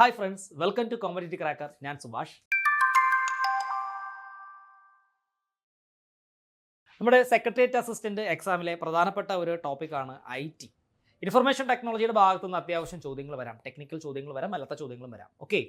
Hi friends, welcome to competitive cracker. ഞാൻ സുഭാഷ്. നമ്മുടെ secretariat assistant എക്സാമിലെ പ്രധാനപ്പെട്ട ഒരു ടോപ്പിക്കാണ് IT. ഇൻഫർമേഷൻ ടെക്നോളജിയുടെ ഭാഗത്തു നിന്ന് അത്യാവശ്യം ചോദ്യങ്ങൾ വരാം, ടെക്നിക്കൽ ചോദ്യങ്ങൾ വരാം, അല്ലാത്ത ചോദ്യങ്ങളും വരാം. ഓക്കെ,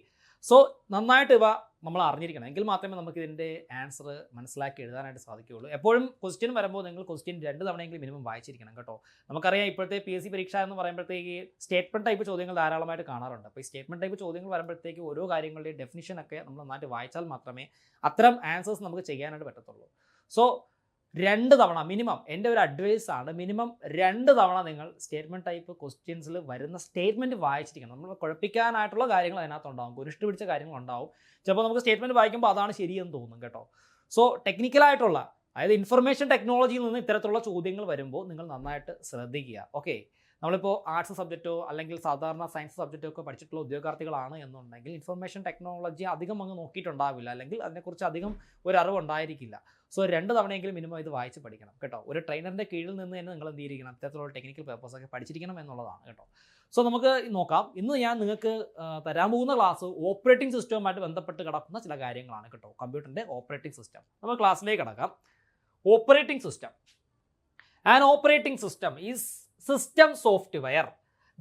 സോ നന്നായിട്ട് ഇവ നമ്മൾ അറിഞ്ഞിരിക്കണം, എങ്കിൽ മാത്രമേ നമുക്ക് ഇതിൻ്റെ ആൻസർ മനസ്സിലാക്കി എഴുതാനായിട്ട് സാധിക്കുകയുള്ളൂ. എപ്പോഴും ക്വസ്റ്റ്യൻ വരുമ്പോൾ നിങ്ങൾ ക്വസ്റ്റ്യൻ 2 തവണയെങ്കിലും മിനിമം വായിച്ചിരിക്കണം കേട്ടോ. നമുക്കറിയാം ഇപ്പോഴത്തെ PSC പരീക്ഷ എന്ന് പറയുമ്പോഴത്തേക്ക് സ്റ്റേറ്റ്മെൻറ്റ് ടൈപ്പ് ചോദ്യങ്ങൾ ധാരാളമായിട്ട് കാണാറുണ്ട്. അപ്പോൾ ഈ സ്റ്റേറ്റ്മെൻറ്റ് ടൈപ്പ് ചോദ്യങ്ങൾ വരുമ്പോഴത്തേക്ക് ഓരോ കാര്യങ്ങളുടെയും ഡെഫിനിഷനൊക്കെ നമ്മൾ നന്നായിട്ട് വായിച്ചാൽ മാത്രമേ അത്തരം ആൻസേഴ്സ് നമുക്ക് ചെയ്യാനായിട്ട് പറ്റത്തുള്ളൂ. സോ 2 തവണ മിനിമം, എൻ്റെ ഒരു അഡ്വൈസ് ആണ്, മിനിമം 2 തവണ നിങ്ങൾ സ്റ്റേറ്റ്മെൻറ്റ് ടൈപ്പ് ക്വസ്റ്റ്യൻസിൽ വരുന്ന സ്റ്റേറ്റ്മെൻറ്റ് വായിച്ചിരിക്കണം. നമ്മൾ കുഴപ്പിക്കാനായിട്ടുള്ള കാര്യങ്ങൾ അതിനകത്തുണ്ടാകും, കുരിഷ്ട പിടിച്ച കാര്യങ്ങളുണ്ടാവും. ചിലപ്പോൾ നമുക്ക് സ്റ്റേറ്റ്മെൻറ്റ് വായിക്കുമ്പോൾ അതാണ് ശരിയെന്ന് തോന്നും കേട്ടോ. സോ ടെക്നിക്കലായിട്ടുള്ള, അതായത് ഇൻഫർമേഷൻ ടെക്നോളജിയിൽ നിന്ന് ഇത്തരത്തിലുള്ള ചോദ്യങ്ങൾ വരുമ്പോൾ നിങ്ങൾ നന്നായിട്ട് ശ്രദ്ധിക്കുക. ഓക്കെ, നമ്മളിപ്പോൾ ആർട്സ് സബ്ജക്റ്റോ അല്ലെങ്കിൽ സാധാരണ സയൻസ് സബ്ജക്റ്റോ ഒക്കെ പഠിച്ചിട്ടുള്ള ഉദ്യോഗാർത്ഥികളാണ് എന്നുണ്ടെങ്കിൽ ഇൻഫർമേഷൻ ടെക്നോളജി അധികം അങ്ങ് നോക്കിയിട്ടുണ്ടാവില്ല, അല്ലെങ്കിൽ അതിനെക്കുറിച്ച് അധികം ഒരു അറിവുണ്ടായിരിക്കില്ല. സോ 2 തവണയെങ്കിലും മിനിമം ഇത് വായിച്ച് പഠിക്കണം കേട്ടോ. ഒരു ട്രെയിനറിൻ്റെ കീഴിൽ നിന്ന് തന്നെ നിങ്ങൾ എന്ത് ചെയ്തിരിക്കണം, ഇത്തരത്തിലുള്ള ടെക്നിക്കൽ പേപ്പേഴ്സൊക്കെ പഠിച്ചിരിക്കണം എന്നുള്ളതാണ് കേട്ടോ. സോ നമുക്ക് നോക്കാം. ഇന്ന് ഞാൻ നിങ്ങൾക്ക് തരാൻ പോകുന്ന ക്ലാസ് ഓപ്പറേറ്റിംഗ് സിസ്റ്റവുമായിട്ട് ബന്ധപ്പെട്ട് കിടക്കുന്ന ചില കാര്യങ്ങളാണ് കേട്ടോ. കമ്പ്യൂട്ടറിൻ്റെ ഓപ്പറേറ്റിംഗ് സിസ്റ്റം. നമുക്ക് ക്ലാസ്സിലേക്ക് കിടക്കാം. Operating system. An operating system is system software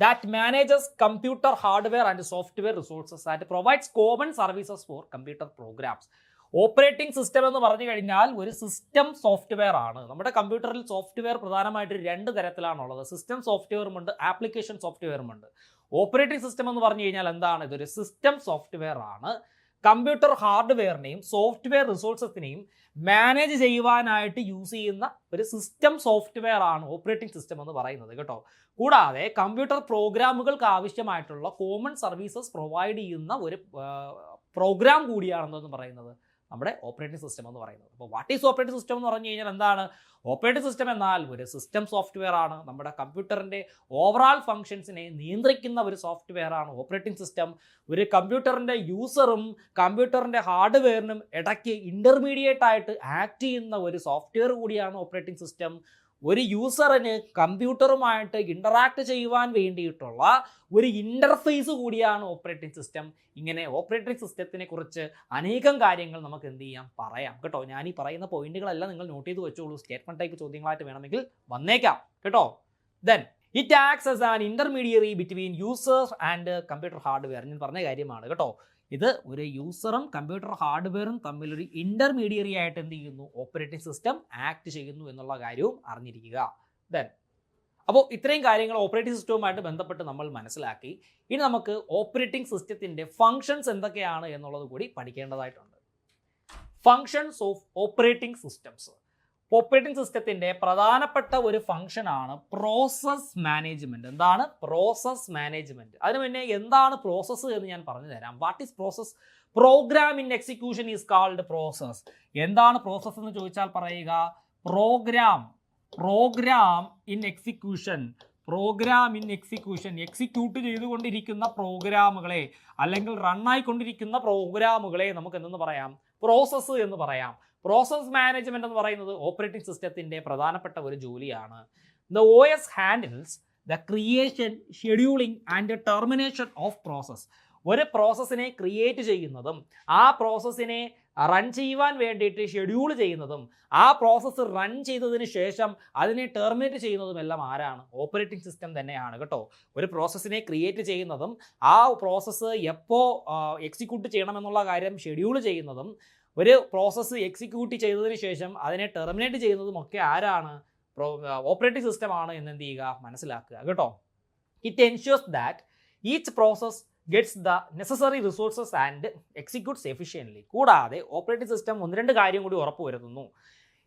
that manages computer hardware and software resources and provides common services for computer programs. Operating system എന്ന് പറഞ്ഞു കഴിഞ്ഞാൽ ഒരു സിസ്റ്റം സോഫ്റ്റ്വെയർ ആണ്. നമ്മുടെ കമ്പ്യൂട്ടറിൽ സോഫ്റ്റ്വെയർ പ്രധാനമായിട്ട് 2 തരത്തിലാണുള്ളത്. സിസ്റ്റം സോഫ്റ്റ്വെയറും ഉണ്ട്, ആപ്ലിക്കേഷൻ സോഫ്റ്റ്വെയറും ഉണ്ട്. ഓപ്പറേറ്റിംഗ് സിസ്റ്റം എന്ന് പറഞ്ഞു കഴിഞ്ഞാൽ എന്താണ്? ഇതൊരു സിസ്റ്റം സോഫ്റ്റ്വെയർ ആണ്. കമ്പ്യൂട്ടർ ഹാർഡ്വെയറിനെയും സോഫ്റ്റ്വെയർ റിസോഴ്സസിനെയും മാനേജ് ചെയ്യുവാനായിട്ട് യൂസ് ചെയ്യുന്ന ഒരു സിസ്റ്റം സോഫ്റ്റ്വെയർ ആണ് ഓപ്പറേറ്റിംഗ് സിസ്റ്റം എന്ന് പറയുന്നത് കേട്ടോ. കൂടാതെ കമ്പ്യൂട്ടർ പ്രോഗ്രാമുകൾക്ക് ആവശ്യമായിട്ടുള്ള കോമൺ സർവീസസ് പ്രൊവൈഡ് ചെയ്യുന്ന ഒരു പ്രോഗ്രാം കൂടിയാണെന്ന് പറയുന്നത് നമ്മുടെ ഓപ്പറേറ്റിംഗ് സിസ്റ്റം എന്ന് പറയുന്നത്. അപ്പോൾ വാട്ട് ഈസ് ഓപ്പറേറ്റിംഗ് സിസ്റ്റം എന്ന് പറഞ്ഞു കഴിഞ്ഞാൽ എന്താണ്? ഓപ്പറേറ്റിംഗ് സിസ്റ്റം എന്നാൽ ഒരു സിസ്റ്റം സോഫ്റ്റ്വെയർ ആണ്. നമ്മുടെ കമ്പ്യൂട്ടറിൻ്റെ ഓവറാൾ ഫങ്ഷൻസിനെ നിയന്ത്രിക്കുന്ന ഒരു സോഫ്റ്റ്വെയർ ആണ് ഓപ്പറേറ്റിംഗ് സിസ്റ്റം. ഒരു കമ്പ്യൂട്ടറിൻ്റെ യൂസറും കമ്പ്യൂട്ടറിൻ്റെ ഹാർഡ്വെയറിനും ഇടയ്ക്ക് ഇൻ്റർമീഡിയറ്റ് ആയിട്ട് ആക്ട് ചെയ്യുന്ന ഒരു സോഫ്റ്റ്വെയർ കൂടിയാണ് ഓപ്പറേറ്റിംഗ് സിസ്റ്റം. ഒരു യൂസറിന് കമ്പ്യൂട്ടറുമായിട്ട് ഇൻ്ററാക്ട് ചെയ്യുവാൻ വേണ്ടിയിട്ടുള്ള ഒരു ഇൻ്റർഫേസ് കൂടിയാണ് ഓപ്പറേറ്റിംഗ് സിസ്റ്റം. ഇങ്ങനെ ഓപ്പറേറ്റിംഗ് സിസ്റ്റത്തിനെ കുറിച്ച് അനേകം കാര്യങ്ങൾ നമുക്ക് എന്ത് ചെയ്യാം, പറയാം കേട്ടോ. ഞാൻ ഈ പറയുന്ന പോയിന്റുകളെല്ലാം നിങ്ങൾ നോട്ട് ചെയ്ത് വെച്ചോളൂ. സ്റ്റേറ്റ്മെൻറ്റ് ടൈപ്പ് ചോദ്യങ്ങളായിട്ട് വേണമെങ്കിൽ വന്നേക്കാം കേട്ടോ. Then it acts as an intermediary between users and computer hardware. ഞാൻ പറഞ്ഞ കാര്യമാണ് കേട്ടോ. ഇത് ഒരു യൂസറും കമ്പ്യൂട്ടർ ഹാർഡ്വെയറും തമ്മിലൊരു ഇൻ്റർമീഡിയറി ആയിട്ട് എന്ത് ചെയ്യുന്നു, ഓപ്പറേറ്റിംഗ് സിസ്റ്റം ആക്ട് ചെയ്യുന്നു എന്നുള്ള കാര്യവും അറിഞ്ഞിരിക്കുക. ദെൻ അപ്പോൾ ഇത്രയും കാര്യങ്ങൾ ഓപ്പറേറ്റിംഗ് സിസ്റ്റവുമായിട്ട് ബന്ധപ്പെട്ട് നമ്മൾ മനസ്സിലാക്കി. ഇനി നമുക്ക് ഓപ്പറേറ്റിംഗ് സിസ്റ്റത്തിൻ്റെ ഫങ്ഷൻസ് എന്തൊക്കെയാണ് എന്നുള്ളത് കൂടി പഠിക്കേണ്ടതായിട്ടുണ്ട്. Functions of operating systems. Operating സിസ്റ്റത്തിൻ്റെ പ്രധാനപ്പെട്ട ഒരു ഫംഗ്ഷനാണ് പ്രോസസ് മാനേജ്മെൻറ്റ്. എന്താണ് പ്രോസസ് മാനേജ്മെൻറ്റ്? അതിന് മുന്നേ എന്താണ് പ്രോസസ്സ് എന്ന് ഞാൻ പറഞ്ഞു തരാം. What is process? Program in execution is called process. എന്താണ് പ്രോസസ്സ് എന്ന് ചോദിച്ചാൽ പറയുക, program in execution. Program in execution, execute ചെയ്തുകൊണ്ടിരിക്കുന്ന പ്രോഗ്രാമുകളെ അല്ലെങ്കിൽ റണ്ണായിക്കൊണ്ടിരിക്കുന്ന പ്രോഗ്രാമുകളെ നമുക്ക് എന്തെന്ന് പറയാം, പ്രോസസ്സ് എന്ന് പറയാം. പ്രോസസ് മാനേജ്മെൻറ്റ് എന്ന് പറയുന്നത് ഓപ്പറേറ്റിംഗ് സിസ്റ്റത്തിൻ്റെ പ്രധാനപ്പെട്ട ഒരു ജോലിയാണ്. The OS handles the creation, scheduling and termination of process. ഒരു പ്രോസസ്സിനെ ക്രിയേറ്റ് ചെയ്യുന്നതും ആ പ്രോസസ്സിനെ റൺ ചെയ്യുവാൻ വേണ്ടിയിട്ട് ഷെഡ്യൂൾ ചെയ്യുന്നതും ആ പ്രോസസ്സ് റൺ ചെയ്തതിന് ശേഷം അതിനെ ടെർമിനേറ്റ് ചെയ്യുന്നതും എല്ലാം ആരാണ്? ഓപ്പറേറ്റിംഗ് സിസ്റ്റം തന്നെയാണ് കേട്ടോ. ഒരു പ്രോസസ്സിനെ ക്രിയേറ്റ് ചെയ്യുന്നതും ആ പ്രോസസ്സ് എപ്പോൾ എക്സിക്യൂട്ട് ചെയ്യണമെന്നുള്ള കാര്യം ഷെഡ്യൂൾ ചെയ്യുന്നതും ഒരു പ്രോസസ്സ് എക്സിക്യൂട്ട് ചെയ്തതിന് ശേഷം അതിനെ ടെർമിനേറ്റ് ചെയ്യുന്നതും ഒക്കെ ആരാണ്? ഓപ്പറേറ്റിംഗ് സിസ്റ്റമാണ് എന്ന് എന്ത് ചെയ്യുക, മനസ്സിലാക്കുക കേട്ടോ. It ensures that each process gets the necessary resources and executes efficiently. കൂടാതെ ഓപ്പറേറ്റിംഗ് സിസ്റ്റം 1-2 കാര്യം കൂടി ഉറപ്പുവരുത്തുന്നു.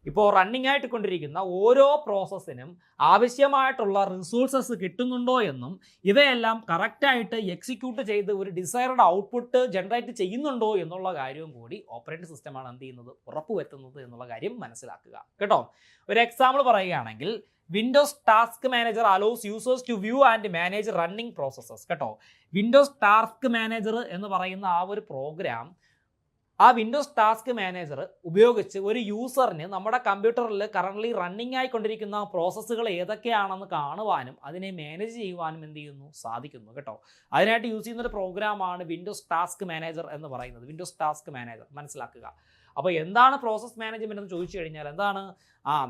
ഇപ്പോൾ റണ്ണിങ് ആയിട്ട് കൊണ്ടിരിക്കുന്ന ഓരോ പ്രോസസ്സിനും ആവശ്യമായിട്ടുള്ള റിസോഴ്സസ് കിട്ടുന്നുണ്ടോ എന്നും ഇവയെല്ലാം കറക്റ്റായിട്ട് എക്സിക്യൂട്ട് ചെയ്ത് ഒരു ഡിസൈർഡ് ഔട്ട്പുട്ട് ജനറേറ്റ് ചെയ്യുന്നുണ്ടോ എന്നുള്ള കാര്യവും കൂടി ഓപ്പറേറ്റിംഗ് സിസ്റ്റമാണ് എന്ത് ചെയ്യുന്നത്, ഉറപ്പുവരുത്തുന്നത് എന്നുള്ള കാര്യം മനസ്സിലാക്കുക കേട്ടോ. ഒരു എക്സാമ്പിൾ പറയുകയാണെങ്കിൽ, Windows task manager allows users to view and manage running processes കേട്ടോ. വിൻഡോസ് ടാസ്ക് മാനേജർ എന്ന് പറയുന്ന ആ ഒരു പ്രോഗ്രാം ആ വിൻഡോസ് ടാസ്ക് മാനേജർ ഉപയോഗിച്ച് ഒരു യൂസറിന് നമ്മുടെ കമ്പ്യൂട്ടറിൽ കറൻ്റ്ലി റണ്ണിങ് ആയിക്കൊണ്ടിരിക്കുന്ന പ്രോസസ്സുകൾ ഏതൊക്കെയാണെന്ന് കാണുവാനും അതിനെ മാനേജ് ചെയ്യുവാനും എന്ത് ചെയ്യുന്നു സാധിക്കുന്നു കേട്ടോ. അതിനായിട്ട് യൂസ് ചെയ്യുന്ന ഒരു പ്രോഗ്രാമാണ് വിൻഡോസ് ടാസ്ക് മാനേജർ എന്ന് പറയുന്നത്. വിൻഡോസ് ടാസ്ക് മാനേജർ മനസ്സിലാക്കുക. അപ്പോൾ എന്താണ് പ്രോസസ് മാനേജ്മെൻറ്റ് എന്ന് ചോദിച്ചു കഴിഞ്ഞാൽ എന്താണ്?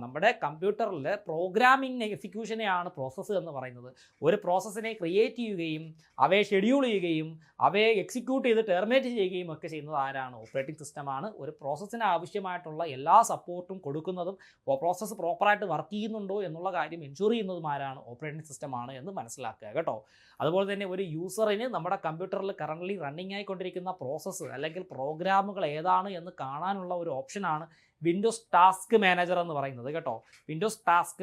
നമ്മുടെ കമ്പ്യൂട്ടറിൽ പ്രോഗ്രാമിംഗ് എക്സിക്യൂഷനെയാണ് പ്രോസസ്സ് എന്ന് പറയുന്നത്. ഒരു പ്രോസസ്സിനെ ക്രിയേറ്റ് ചെയ്യുകയും അവയെ ഷെഡ്യൂൾ ചെയ്യുകയും അവയെ എക്സിക്യൂട്ട് ചെയ്ത് ടെർമിനേറ്റ് ചെയ്യുകയും ഒക്കെ ചെയ്യുന്നത് ആരാണ്? ഓപ്പറേറ്റിംഗ് സിസ്റ്റമാണ്. ഒരു പ്രോസസ്സിന് ആവശ്യമായിട്ടുള്ള എല്ലാ സപ്പോർട്ടും കൊടുക്കുന്നതും പ്രോസസ്സ് പ്രോപ്പറായിട്ട് വർക്ക് ചെയ്യുന്നുണ്ടോ എന്നുള്ള കാര്യം എൻഷുർ ചെയ്യുന്നതും ആരാണ്? ഓപ്പറേറ്റിംഗ് സിസ്റ്റമാണ് എന്ന് മനസ്സിലാക്കുക കേട്ടോ. അതുപോലെ തന്നെ ഒരു യൂസറിന് നമ്മുടെ കമ്പ്യൂട്ടറിൽ കറൻ്റ്ലി റണ്ണിങ് ആയിക്കൊണ്ടിരിക്കുന്ന പ്രോസസ്സ് അല്ലെങ്കിൽ പ്രോഗ്രാമുകൾ ഏതാണ് എന്ന് കാണാനുള്ള ഒരു ഓപ്ഷനാണ് വിൻഡോസ് ടാസ്ക് മാനേജർ എന്ന് പറയുന്നത് കേട്ടോ. വിൻഡോസ് ടാസ്ക്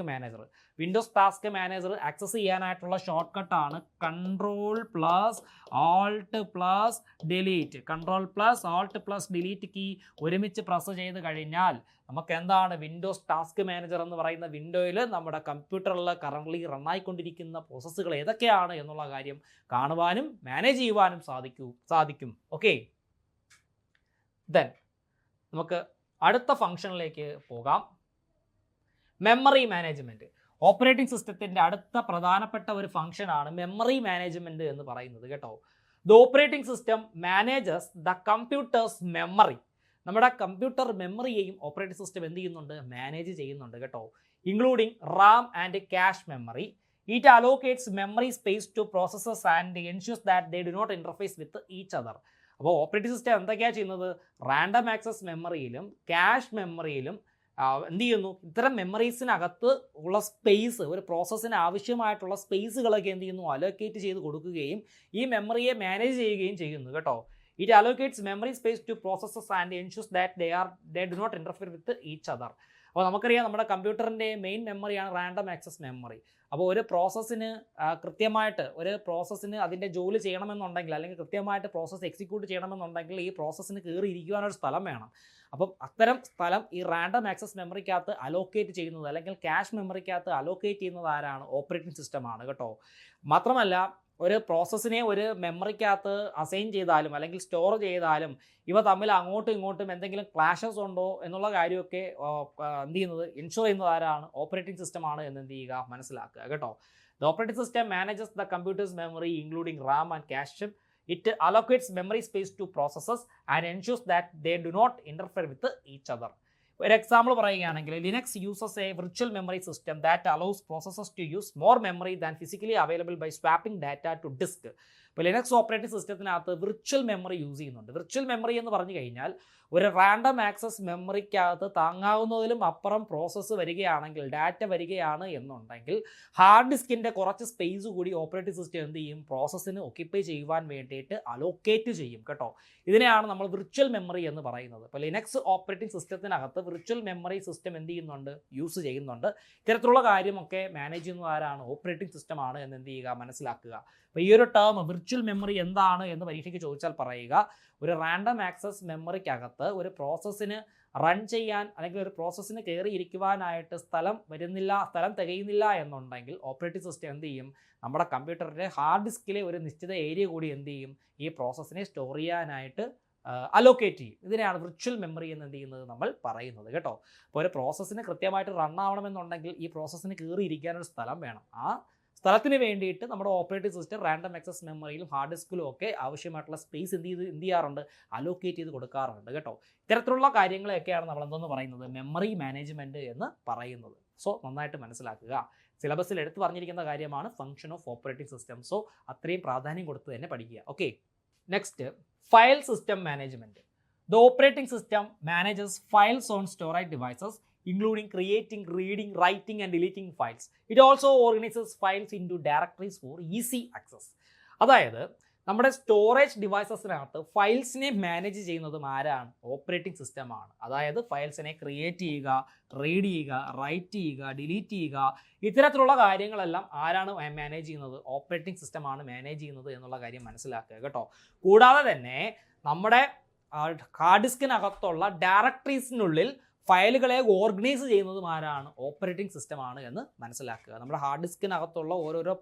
മാനേജർ ആക്സസ് ചെയ്യാനായിട്ടുള്ള ഷോർട്ട് കട്ടാണ് Ctrl+Alt+Delete കീ ഒരുമിച്ച് പ്രസ് ചെയ്ത് കഴിഞ്ഞാൽ നമുക്ക് എന്താണ്? വിൻഡോസ് ടാസ്ക് മാനേജർ എന്ന് പറയുന്ന വിൻഡോയിൽ നമ്മുടെ കമ്പ്യൂട്ടറിൽ കറൻ്റ്ലി റണ്ണായിക്കൊണ്ടിരിക്കുന്ന പ്രോസസ്സുകൾ ഏതൊക്കെയാണ് എന്നുള്ള കാര്യം കാണുവാനും മാനേജ് ചെയ്യുവാനും സാധിക്കും. ഓക്കെ, ദെൻ നമുക്ക് അടുത്ത ഫംഗ്ഷനിലേക്ക് പോകാം. Memory management. ഓപ്പറേറ്റിംഗ് സിസ്റ്റത്തിൻ്റെ അടുത്ത പ്രധാനപ്പെട്ട ഒരു ഫംഗ്ഷനാണ് മെമ്മറി മാനേജ്മെൻറ്റ് എന്ന് പറയുന്നത് കേട്ടോ. The operating system manages the computer's memory. നമ്മുടെ കമ്പ്യൂട്ടർ മെമ്മറിയെയും ഓപ്പറേറ്റിംഗ് സിസ്റ്റം എന്ത് ചെയ്യുന്നുണ്ട്? മാനേജ് ചെയ്യുന്നുണ്ട് കേട്ടോ. Including Ram and cache memory. It allocates memory space to processors and ensures that they do not interface with each other. അപ്പോൾ operating system എന്തൊക്കെയാണ് ചെയ്യുന്നത്? Random access മെമ്മറിയിലും cash മെമ്മറിയിലും എന്ത് ചെയ്യുന്നു? ഇത്തരം മെമ്മറീസിനകത്ത് ഉള്ള സ്പേസ്, ഒരു പ്രോസസ്സിന് ആവശ്യമായിട്ടുള്ള സ്പേസുകളൊക്കെ എന്ത് ചെയ്യുന്നു? അലോക്കേറ്റ് ചെയ്ത് കൊടുക്കുകയും ഈ മെമ്മറിയെ മാനേജ് ചെയ്യുകയും ചെയ്യുന്നു കേട്ടോ. It allocates memory space to processes and ensures that they do not interfere with each other. അപ്പോൾ നമുക്കറിയാം നമ്മുടെ കമ്പ്യൂട്ടറിൻ്റെ മെയിൻ മെമ്മറിയാണ് റാൻഡം ആക്സസ് മെമ്മറി. അപ്പോൾ ഒരു പ്രോസസ്സിന് കൃത്യമായിട്ട് അതിൻ്റെ ജോലി ചെയ്യണമെന്നുണ്ടെങ്കിൽ അല്ലെങ്കിൽ കൃത്യമായിട്ട് പ്രോസസ്സ് എക്സിക്യൂട്ട് ചെയ്യണമെന്നുണ്ടെങ്കിൽ ഈ പ്രോസസ്സിന് കയറിയിരിക്കുവാനൊരു സ്ഥലം വേണം. അപ്പം അത്തരം സ്ഥലം ഈ റാൻഡം ആക്സസ് മെമ്മറിക്കകത്ത് അലോക്കേറ്റ് ചെയ്യുന്നത് അല്ലെങ്കിൽ ക്യാഷ് മെമ്മറിക്കകത്ത് അലോക്കേറ്റ് ചെയ്യുന്നത് ആരാണ്? ഓപ്പറേറ്റിംഗ് സിസ്റ്റമാണ് കേട്ടോ. മാത്രമല്ല ഒരു പ്രോസസ്സിനെ ഒരു മെമ്മറിക്കകത്ത് അസൈൻ ചെയ്താലും അല്ലെങ്കിൽ സ്റ്റോർ ചെയ്താലും ഇവ തമ്മിൽ അങ്ങോട്ടും ഇങ്ങോട്ടും എന്തെങ്കിലും ക്ലാഷസ് ഉണ്ടോ എന്നുള്ള കാര്യമൊക്കെ എന്ത് ചെയ്യുന്നത്? എൻഷുർ ചെയ്യുന്നത് ആരാണ്? ഓപ്പറേറ്റിംഗ് സിസ്റ്റമാണ് എന്ന് എന്ത് ചെയ്യുക? മനസ്സിലാക്കുക കേട്ടോ. The operating system manages the computer's memory including RAM and cache. It allocates memory space to processes and ensures that they do not interfere with each other. ഒരു എക്സാമ്പിൾ പറയുകയാണെങ്കിൽ Linux uses a virtual memory system that allows processes to use more memory than physically available by swapping data to disk. ഇപ്പോൾ Linux operating സിസ്റ്റത്തിനകത്ത് virtual memory use ചെയ്യുന്നുണ്ട്. Virtual memory എന്ന് പറഞ്ഞു കഴിഞ്ഞാൽ ഒരു random access മെമ്മറിക്കകത്ത് താങ്ങാവുന്നതിലും അപ്പുറം process വരികയാണെങ്കിൽ, data വരികയാണ് എന്നുണ്ടെങ്കിൽ ഹാർഡ് ഡിസ്കിൻ്റെ കുറച്ച് സ്പേസ് കൂടി ഓപ്പറേറ്റിംഗ് സിസ്റ്റം എന്ത് ചെയ്യും? പ്രോസസ്സിന് ഒക്യുപ്പൈ ചെയ്യുവാൻ വേണ്ടിയിട്ട് അലോക്കേറ്റ് ചെയ്യും കേട്ടോ. ഇതിനെയാണ് നമ്മൾ വിർച്വൽ മെമ്മറി എന്ന് പറയുന്നത്. അപ്പോൾ ലിനക്സ് ഓപ്പറേറ്റിംഗ് സിസ്റ്റത്തിനകത്ത് വിർച്വൽ മെമ്മറി സിസ്റ്റം എന്ത് ചെയ്യുന്നുണ്ട്? യൂസ് ചെയ്യുന്നുണ്ട്. ഇത്തരത്തിലുള്ള കാര്യമൊക്കെ മാനേജ് ചെയ്യുന്നത് ആരാണ്? ഓപ്പറേറ്റിംഗ് സിസ്റ്റമാണ് എന്ന് എന്ത് ചെയ്യുക? മനസ്സിലാക്കുക. അപ്പോൾ ഈ ഒരു ടേം വിർച്വൽ മെമ്മറി എന്താണ് എന്ന് പരീക്ഷയ്ക്ക് ചോദിച്ചാൽ പറയുക, ഒരു റാൻഡം ആക്സസ് മെമ്മറിക്കകത്ത് ഒരു പ്രോസസ്സിന് റൺ ചെയ്യാൻ അല്ലെങ്കിൽ ഒരു പ്രോസസ്സിന് കയറിയിരിക്കുവാനായിട്ട് സ്ഥലം തികയുന്നില്ല എന്നുണ്ടെങ്കിൽ ഓപ്പറേറ്റിംഗ് സിസ്റ്റം എന്ത് ചെയ്യും? നമ്മുടെ കമ്പ്യൂട്ടറിൻ്റെ ഹാർഡ് ഡിസ്കിലെ ഒരു നിശ്ചിത ഏരിയ കൂടി എന്ത് ചെയ്യും? ഈ പ്രോസസ്സിനെ സ്റ്റോർ ചെയ്യാനായിട്ട് അലോക്കേറ്റ് ചെയ്യും. ഇതിനെയാണ് വിർച്വൽ മെമ്മറി എന്ന് എന്ത് ചെയ്യുന്നത് നമ്മൾ പറയുന്നത് കേട്ടോ. അപ്പോൾ ഒരു പ്രോസസ്സിന് കൃത്യമായിട്ട് റൺ ആവണമെന്നുണ്ടെങ്കിൽ ഈ പ്രോസസ്സിന് കയറിയിരിക്കാനൊരു സ്ഥലം വേണം. ആ സ്ഥലത്തിന് വേണ്ടിയിട്ട് നമ്മുടെ ഓപ്പറേറ്റിംഗ് സിസ്റ്റം റാൻഡം ആക്സസ് മെമ്മറിയിലും ഹാർഡ് ഡിസ്കിലും ഒക്കെ ആവശ്യമായിട്ടുള്ള സ്പേസ് എന്ത് ചെയ്യാറുണ്ട്? അലോക്കേറ്റ് ചെയ്ത് കൊടുക്കാറുണ്ട് കേട്ടോ. ഇത്തരത്തിലുള്ള കാര്യങ്ങളെയൊക്കെയാണ് നമ്മൾ എന്തെന്ന് പറയുന്നത്? മെമ്മറി മാനേജ്മെൻറ്റ് എന്ന് പറയുന്നത്. സോ നന്നായിട്ട് മനസ്സിലാക്കുക. സിലബസിൽ എടുത്തു പറഞ്ഞിരിക്കുന്ന കാര്യമാണ് function of operating system. So അത്രയും പ്രാധാന്യം കൊടുത്ത് തന്നെ പഠിക്കുക. Okay, next file system management. The operating system manages files on storage devices including creating, reading, writing and deleting files. It also organizes files into directories for easy access. അതായത് നമ്മുടെ storage ഡിവൈസസിനകത്ത് ഫയൽസിനെ manage ചെയ്യുന്നതും ആരാണ്? Operating സിസ്റ്റമാണ്. അതായത് ഫയൽസിനെ create ചെയ്യുക, read ചെയ്യുക, right ചെയ്യുക, delete ചെയ്യുക, ഇത്തരത്തിലുള്ള കാര്യങ്ങളെല്ലാം ആരാണ് മാനേജ് ചെയ്യുന്നത്? ഓപ്പറേറ്റിംഗ് സിസ്റ്റമാണ് മാനേജ് ചെയ്യുന്നത് എന്നുള്ള കാര്യം മനസ്സിലാക്കുക കേട്ടോ. കൂടാതെ തന്നെ നമ്മുടെ ഹാർഡ് ഡിസ്കിനകത്തുള്ള ഡയറക്ടറീസിനുള്ളിൽ ഫയലുകളെ ഓർഗനൈസ് ചെയ്യുന്നതും ആരാണ്? ഓപ്പറേറ്റിംഗ് സിസ്റ്റമാണ് എന്ന് മനസ്സിലാക്കുക. നമ്മുടെ ഹാർഡ് ഡിസ്കിനകത്തുള്ള ഓരോരോ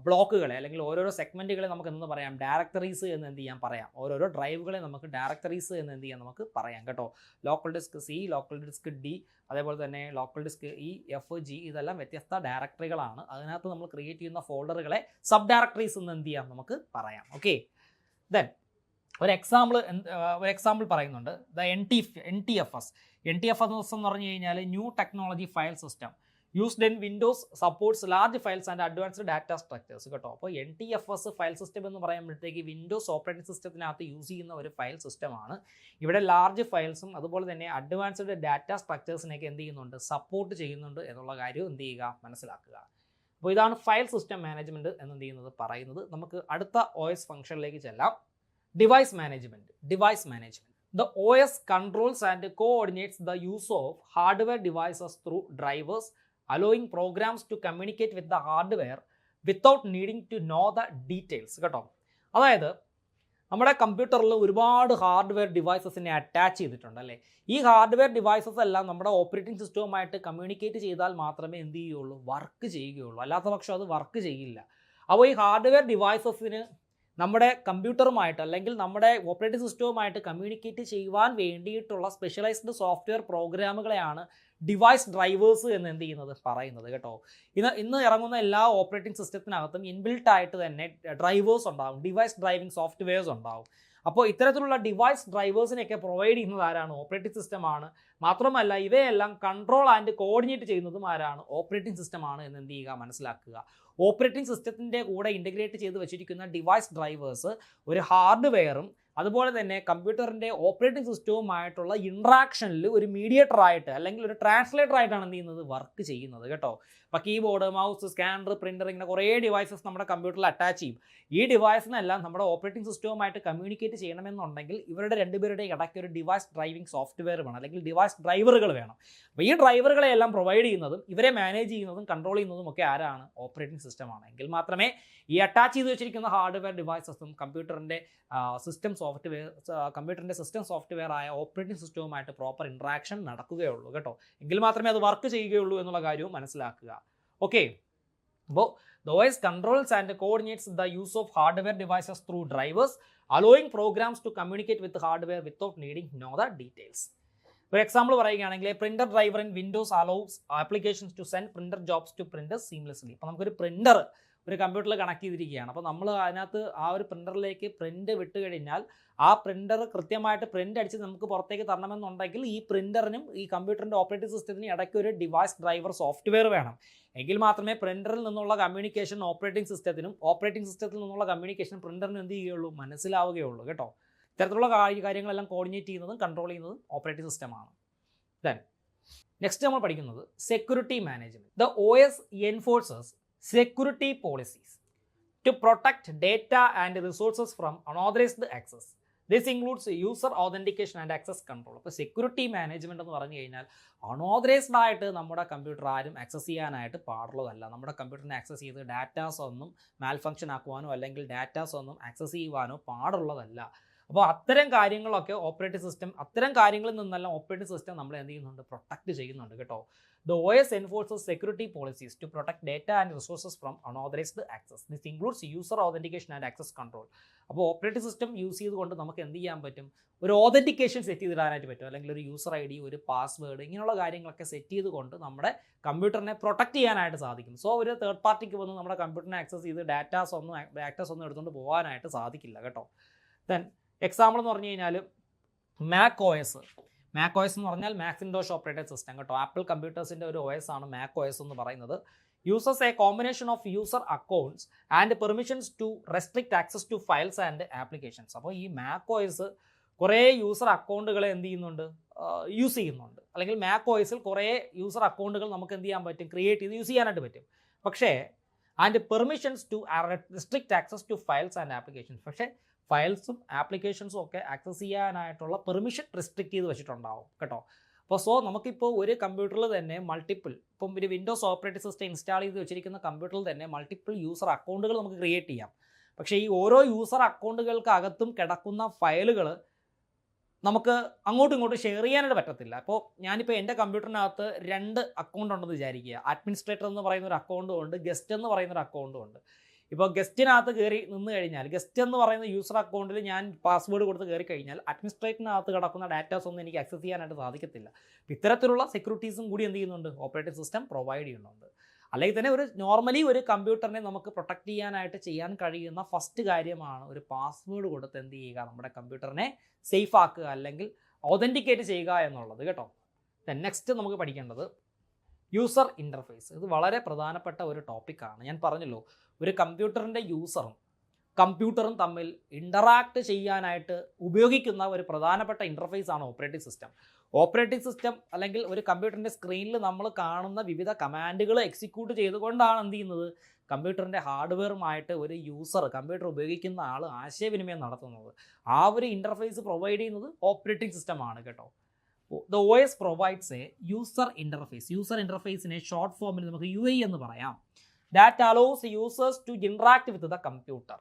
ബ്ലോക്കുകളെ അല്ലെങ്കിൽ ഓരോരോ സെഗ്മെൻറ്റുകളെ നമുക്ക് എന്തെന്ന് പറയാം, ഡയറക്ടറീസ് എന്ന് എന്ത് ചെയ്യാം പറയാം. ഓരോരോ ഡ്രൈവുകളെ നമുക്ക് ഡയറക്ടറീസ് എന്ന് എന്ത് ചെയ്യാം നമുക്ക് പറയാം കേട്ടോ. Local disk C, local disk D, അതേപോലെ തന്നെ local disk E, F, G, ഇതെല്ലാം വ്യത്യസ്ത ഡയറക്ടറികളാണ്. അതിനകത്ത് നമ്മൾ ക്രിയേറ്റ് ചെയ്യുന്ന ഫോൾഡറുകളെ സബ് ഡയറക്ടറീസ് എന്ന് എന്ത് ചെയ്യാം നമുക്ക് പറയാം. ഓക്കെ, ദെൻ ഒരു എക്സാമ്പിൾ പറയുന്നുണ്ട്. എൻ ടി എഫ് എസ് എന്ന് പറഞ്ഞു കഴിഞ്ഞാൽ new technology file system used in Windows supports large files and advanced data structures കേട്ടോ. അപ്പോൾ NTFS ഫയൽ സിസ്റ്റം എന്ന് പറയുമ്പോഴത്തേക്ക് വിൻഡോസ് ഓപ്പറേറ്റിംഗ് സിസ്റ്റത്തിനകത്ത് യൂസ് ചെയ്യുന്ന ഒരു ഫയൽ സിസ്റ്റമാണ്. ഇവിടെ ലാർജ് ഫയൽസും അതുപോലെ തന്നെ അഡ്വാൻസ്ഡ് ഡാറ്റ സ്ട്രക്ചേഴ്സിനെയൊക്കെ എന്ത് ചെയ്യുന്നുണ്ട്, സപ്പോർട്ട് ചെയ്യുന്നുണ്ട് എന്നുള്ള കാര്യം എന്ത് ചെയ്യുക, മനസ്സിലാക്കുക. അപ്പോൾ ഇതാണ് ഫയൽ സിസ്റ്റം മാനേജ്മെൻറ്റ് എന്ന് എന്ത് ചെയ്യുന്നത് പറയുന്നത്. നമുക്ക് അടുത്ത OS ഫംഗ്ഷനിലേക്ക് ചെല്ലാം. Device management. The OS controls and coordinates the use of hardware devices through drivers, allowing programs to communicate with the hardware without needing to know the details കേട്ടോ. അതായത് നമ്മുടെ കമ്പ്യൂട്ടറിൽ ഒരുപാട് ഹാർഡ്വെയർ ഡിവൈസസിനെ അറ്റാച്ച് ചെയ്തിട്ടുണ്ട് അല്ലേ. ഈ ഹാർഡ്വെയർ ഡിവൈസസ് എല്ലാം നമ്മുടെ ഓപ്പറേറ്റിംഗ് സിസ്റ്റവുമായിട്ട് കമ്മ്യൂണിക്കേറ്റ് ചെയ്താൽ മാത്രമേ എന്ത് ചെയ്യുകയുള്ളൂ, വർക്ക് ചെയ്യുകയുള്ളൂ. അല്ലാത്ത പക്ഷം അത് വർക്ക് ചെയ്യില്ല. അപ്പോൾ ഈ ഹാർഡ്വെയർ ഡിവൈസസിന് നമ്മുടെ കമ്പ്യൂട്ടറുമായിട്ട് അല്ലെങ്കിൽ നമ്മുടെ ഓപ്പറേറ്റിംഗ് സിസ്റ്റവുമായിട്ട് കമ്മ്യൂണിക്കേറ്റ് ചെയ്യുവാൻ വേണ്ടിയിട്ടുള്ള സ്പെഷ്യലൈസ്ഡ് സോഫ്റ്റ്വെയർ പ്രോഗ്രാമുകളെയാണ് ഡിവൈസ് ഡ്രൈവേഴ്സ് എന്ന് എന്ത് ചെയ്യുന്നത് പറയുന്നത് കേട്ടോ. ഇന്ന് ഇറങ്ങുന്ന എല്ലാ ഓപ്പറേറ്റിംഗ് സിസ്റ്റത്തിനകത്തും ഇൻബിൽട്ട് ആയിട്ട് തന്നെ ഡ്രൈവേഴ്സ് ഉണ്ടാകും, ഡിവൈസ് ഡ്രൈവിംഗ് സോഫ്റ്റ്വെയർസ് ഉണ്ടാകും. അപ്പോൾ ഇത്തരത്തിലുള്ള ഡിവൈസ് ഡ്രൈവേഴ്സിനെയൊക്കെ പ്രൊവൈഡ് ചെയ്യുന്നത് ആരാണ്, ഓപ്പറേറ്റിംഗ് സിസ്റ്റമാണ്. മാത്രമല്ല ഇവയെല്ലാം കൺട്രോൾ ആൻഡ് കോർഡിനേറ്റ് ചെയ്യുന്നതും ആരാണ്, ഓപ്പറേറ്റിംഗ് സിസ്റ്റമാണ് എന്ന് എന്ത് ചെയ്യുക, മനസ്സിലാക്കുക. ഓപ്പറേറ്റിംഗ് സിസ്റ്റത്തിൻ്റെ കൂടെ ഇൻ്റഗ്രേറ്റ് ചെയ്ത് വെച്ചിരിക്കുന്ന ഡിവൈസ് ഡ്രൈവേഴ്സ് ഒരു ഹാർഡ്വെയറും അതുപോലെ തന്നെ കമ്പ്യൂട്ടറിൻ്റെ ഓപ്പറേറ്റിംഗ് സിസ്റ്റവുമായിട്ടുള്ള ഇൻട്രാക്ഷനിൽ ഒരു മീഡിയേറ്ററായിട്ട് അല്ലെങ്കിൽ ഒരു ട്രാൻസ്ലേറ്ററായിട്ടാണ് എന്ത് ചെയ്യുന്നത്, വർക്ക് ചെയ്യുന്നത് കേട്ടോ. ഇപ്പോൾ കീബോർഡ്, മൗസ്, സ്കാനർ, പ്രിൻ്റർ, ഇങ്ങനെ കുറേ ഡിവൈസസ് നമ്മുടെ കമ്പ്യൂട്ടറിൽ അറ്റാച്ച് ചെയ്യും. ഈ ഡിവൈസിനെല്ലാം നമ്മുടെ ഓപ്പറേറ്റിംഗ് സിസ്റ്റവുമായിട്ട് കമ്മ്യൂണിക്കേറ്റ് ചെയ്യണമെന്നുണ്ടെങ്കിൽ ഇവരുടെ രണ്ടുപേരുടെ ഇടയ്ക്ക് ഒരു ഡിവൈസ് ഡ്രൈവിംഗ് സോഫ്റ്റ്വെയർ വേണം, അല്ലെങ്കിൽ ഡിവൈസ് ഡ്രൈവറുകൾ വേണം. അപ്പോൾ ഈ ഡ്രൈവറുകളെല്ലാം പ്രൊവൈഡ് ചെയ്യുന്നതും ഇവരെ മാനേജ് ചെയ്യുന്നതും കൺട്രോൾ ചെയ്യുന്നതും ഒക്കെ ആരാണ്, ഓപ്പറേറ്റിംഗ് സിസ്റ്റമാണ്. എങ്കിൽ മാത്രമേ ഈ അറ്റാച്ച് ചെയ്ത് വെച്ചിരിക്കുന്ന ഹാർഡ്വെയർ ഡിവൈസസും കമ്പ്യൂട്ടറിൻ്റെ സിസ്റ്റം സോഫ്റ്റ്വെയർ ആയ ഓപ്പറേറ്റിംഗ് സിസ്റ്റവുമായിട്ട് പ്രോപ്പർ ഇൻട്രാക്ഷൻ നടക്കുകയുള്ളൂ കേട്ടോ. എങ്കിൽ മാത്രമേ അത് വർക്ക് ചെയ്യുകയുള്ളൂ എന്നുള്ള കാര്യവും മനസ്സിലാക്കുക. ഓക്കെ, അപ്പോൾ the OS controls and coordinates the use of hardware devices through drivers, allowing programs to communicate with the hardware without needing to know the details. For example പറയുകയാണെങ്കിൽ printer driver in Windows allows applications to send printer jobs to printers seamlessly. അപ്പോൾ നമുക്കൊരു printer ഒരു കമ്പ്യൂട്ടറിൽ connect ചെയ്തിരിക്കുകയാണ്. അപ്പോൾ നമ്മൾ അതിനകത്ത് ആ ഒരു പ്രിൻ്ററിലേക്ക് പ്രിൻ്റ് വിട്ട് കഴിഞ്ഞാൽ ആ പ്രിൻ്റർ കൃത്യമായിട്ട് പ്രിൻ്റ് അടിച്ച് നമുക്ക് പുറത്തേക്ക് തരണമെന്നുണ്ടെങ്കിൽ ഈ പ്രിൻ്ററിനും ഈ കമ്പ്യൂട്ടറിൻ്റെ ഓപ്പറേറ്റിംഗ് സിസ്റ്റത്തിനും ഇടയ്ക്ക് ഒരു ഡിവൈസ് ഡ്രൈവർ സോഫ്റ്റ്വെയർ വേണം. എങ്കിൽ മാത്രമേ പ്രിൻ്ററിൽ നിന്നുള്ള കമ്മ്യൂണിക്കേഷൻ ഓപ്പറേറ്റിംഗ് സിസ്റ്റത്തിനും ഓപ്പറേറ്റിംഗ് സിസ്റ്റത്തിൽ നിന്നുള്ള കമ്മ്യൂണിക്കേഷൻ പ്രിൻ്ററിന് എന്ത് ചെയ്യുകയുള്ളൂ, മനസ്സിലാവുകയുള്ളൂ കേട്ടോ. ഇത്തരത്തിലുള്ള കാര്യങ്ങളെല്ലാം കോർഡിനേറ്റ് ചെയ്യുന്നതും കൺട്രോൾ ചെയ്യുന്നതും ഓപ്പറേറ്റിംഗ് സിസ്റ്റമാണ്. ദെൻ നെക്സ്റ്റ് നമ്മൾ പഠിക്കുന്നത് security management. The OS enforces security policies to protect data and resources from unauthorized access. This includes user authentication and access control. അപ്പോൾ സെക്യൂരിറ്റി മാനേജ്മെൻറ്റ് എന്ന് പറഞ്ഞു കഴിഞ്ഞാൽ അൺഓതറൈസ്ഡ് ആയിട്ട് നമ്മുടെ കമ്പ്യൂട്ടർ ആരും ആക്സസ് ചെയ്യാനായിട്ട് പാടുള്ളതല്ല. നമ്മുടെ കമ്പ്യൂട്ടറിനെ ആക്സസ് ചെയ്ത് ഡാറ്റാസ് ഒന്നും മാൽഫങ്ഷൻ ആക്കുവാനോ അല്ലെങ്കിൽ ഡാറ്റാസ് ഒന്നും ആക്സസ് ചെയ്യുവാനോ പാടുള്ളതല്ല. അപ്പോൾ അത്തരം കാര്യങ്ങളൊക്കെ അത്തരം കാര്യങ്ങളിൽ നിന്നെല്ലാം ഓപ്പറേറ്റിംഗ് സിസ്റ്റം നമ്മളെ എന്ത് ചെയ്യുന്നുണ്ട്, പ്രൊട്ടക്റ്റ് ചെയ്യുന്നുണ്ട് കേട്ടോ. The OS enforces security policies to protect data and resources from unauthorized access. This includes user authentication and access control. അപ്പോൾ ഓപ്പറേറ്റിംഗ് സിസ്റ്റം യൂസ് ചെയ്തുകൊണ്ട് നമുക്ക് എന്ത് ചെയ്യാൻ പറ്റും, ഒരു ഓതൻറ്റിക്കേഷൻ സെറ്റ് ചെയ്തിടാനായിട്ട് പറ്റും, അല്ലെങ്കിൽ ഒരു യൂസർ ID, ഒരു പാസ്വേഡ്, ഇങ്ങനെയുള്ള കാര്യങ്ങളൊക്കെ സെറ്റ് ചെയ്തുകൊണ്ട് നമ്മുടെ കമ്പ്യൂട്ടറിനെ പ്രൊട്ടക്റ്റ് ചെയ്യാനായിട്ട് സാധിക്കും. സോ ഒരു തേർഡ് പാർട്ടിക്ക് വന്ന് നമ്മുടെ കമ്പ്യൂട്ടറിനെ ആക്സസ് ചെയ്ത് ഡാറ്റാസ് ഒന്നും എടുത്തുകൊണ്ട് പോകാനായിട്ട് സാധിക്കില്ല കേട്ടോ. ദെൻ എക്സാമ്പിൾ എന്ന് പറഞ്ഞു കഴിഞ്ഞാൽ മാക് OS എന്ന് പറഞ്ഞാൽ മാക്കിൻടോഷ് ഓപ്പറേറ്റിംഗ് സിസ്റ്റം കേട്ടോ. ആപ്പിൾ കമ്പ്യൂട്ടേഴ്സിൻ്റെ ഒരു OS ആണ് മാക് OS എന്ന് പറയുന്നത്. Uses a combination of user accounts and permissions to restrict access to files and applications. അപ്പോൾ ഈ മാക് OS കുറേ യൂസർ അക്കൗണ്ടുകളെ എന്ത് ചെയ്യുന്നുണ്ട്, യൂസ് ചെയ്യുന്നുണ്ട്. അല്ലെങ്കിൽ മാക് OSൽ കുറേ യൂസർ അക്കൗണ്ടുകൾ നമുക്ക് എന്ത് ചെയ്യാൻ പറ്റും, ക്രിയേറ്റ് ചെയ്ത് യൂസ് ചെയ്യാനായിട്ട് പറ്റും. പക്ഷേ and permissions to restrict access to files and applications. പക്ഷേ ഫയൽസും ആപ്ലിക്കേഷൻസും ഒക്കെ ആക്സസ് ചെയ്യാനായിട്ടുള്ള പെർമിഷൻ റെസ്ട്രിക്റ്റ് ചെയ്ത് വെച്ചിട്ടുണ്ടാവും കേട്ടോ. അപ്പോൾ നമുക്കിപ്പോൾ ഒരു കമ്പ്യൂട്ടറിൽ തന്നെ ഇപ്പം ഒരു വിൻഡോസ് ഓപ്പറേറ്റിംഗ് സിസ്റ്റം ഇൻസ്റ്റാൾ ചെയ്ത് വെച്ചിരിക്കുന്ന കമ്പ്യൂട്ടറിൽ തന്നെ മൾട്ടിപ്പിൾ യൂസർ അക്കൗണ്ടുകൾ നമുക്ക് ക്രിയേറ്റ് ചെയ്യാം. പക്ഷേ ഈ ഓരോ യൂസർ അക്കൗണ്ടുകൾക്കകത്തും കിടക്കുന്ന ഫയലുകൾ നമുക്ക് അങ്ങോട്ടും ഇങ്ങോട്ടും ഷെയർ ചെയ്യാനായിട്ട് പറ്റത്തില്ല. അപ്പോൾ ഞാനിപ്പോൾ എൻ്റെ കമ്പ്യൂട്ടറിനകത്ത് 2 അക്കൗണ്ട് ഉണ്ടെന്ന് വിചാരിക്കുക. അഡ്മിനിസ്ട്രേറ്റർ എന്ന് പറയുന്ന ഒരു അക്കൗണ്ടും ഉണ്ട്, ഗസ്റ്റ് എന്ന് പറയുന്ന ഒരു അക്കൗണ്ടും ഉണ്ട്. ഇപ്പോൾ ഗസ്റ്റിനകത്ത് കയറി നിന്ന് കഴിഞ്ഞാൽ, ഗസ്റ്റ് എന്ന് പറയുന്ന യൂസർ അക്കൗണ്ടിൽ ഞാൻ പാസ്വേഡ് കൊടുത്ത് കയറി കഴിഞ്ഞാൽ അഡ്മിനിസ്ട്രേറ്ററിനകത്ത് കിടക്കുന്ന ഡാറ്റാസ് ഒന്നും എനിക്ക് ആക്സസ് ചെയ്യാനായിട്ട് സാധിക്കത്തില്ല. ഇത്തരത്തിലുള്ള സെക്യൂരിറ്റീസും കൂടി എന്ത് ചെയ്യുന്നുണ്ട്, ഓപ്പറേറ്റിംഗ് സിസ്റ്റം പ്രൊവൈഡ് ചെയ്യുന്നുണ്ട്. അല്ലെങ്കിൽ തന്നെ നോർമലി ഒരു കമ്പ്യൂട്ടറിനെ നമുക്ക് പ്രൊട്ടക്റ്റ് ചെയ്യാനായിട്ട് ചെയ്യാൻ കഴിയുന്ന ഫസ്റ്റ് കാര്യമാണ് ഒരു പാസ്വേഡ് കൊടുത്ത് എന്ത് ചെയ്യുക, നമ്മുടെ കമ്പ്യൂട്ടറിനെ സേഫ് ആക്കുക അല്ലെങ്കിൽ ഓതൻറ്റിക്കേറ്റ് ചെയ്യുക എന്നുള്ളത് കേട്ടോ. നെക്സ്റ്റ് നമുക്ക് പഠിക്കേണ്ടത് യൂസർ ഇൻ്റർഫേസ്. ഇത് വളരെ പ്രധാനപ്പെട്ട ഒരു ടോപ്പിക്കാണ്. ഞാൻ പറഞ്ഞല്ലോ, ഒരു കമ്പ്യൂട്ടറിൻ്റെ യൂസറും കമ്പ്യൂട്ടറും തമ്മിൽ ഇൻ്ററാക്ട് ചെയ്യാനായിട്ട് ഉപയോഗിക്കുന്ന ഒരു പ്രധാനപ്പെട്ട ഇൻ്റർഫേസ് ആണ് ഓപ്പറേറ്റിംഗ് സിസ്റ്റം. ഓപ്പറേറ്റിംഗ് സിസ്റ്റം അല്ലെങ്കിൽ ഒരു കമ്പ്യൂട്ടറിൻ്റെ സ്ക്രീനിൽ നമ്മൾ കാണുന്ന വിവിധ കമാൻഡുകൾ എക്സിക്യൂട്ട് ചെയ്തുകൊണ്ടാണ് എന്ത് ചെയ്യുന്നത്, കമ്പ്യൂട്ടറിൻ്റെ ഹാർഡ്വെയറുമായിട്ട് ഒരു യൂസർ, കമ്പ്യൂട്ടർ ഉപയോഗിക്കുന്ന ആൾ ആശയവിനിമയം നടത്തുന്നത്. ആ ഒരു ഇൻ്റർഫേസ് പ്രൊവൈഡ് ചെയ്യുന്നത് ഓപ്പറേറ്റിംഗ് സിസ്റ്റമാണ് കേട്ടോ. The OS provides a user interface. User ഇൻ്റർഫേസിനെ ഷോർട്ട് ഫോമിൽ നമുക്ക് UI എന്ന് പറയാം. That allows users to interact with the computer.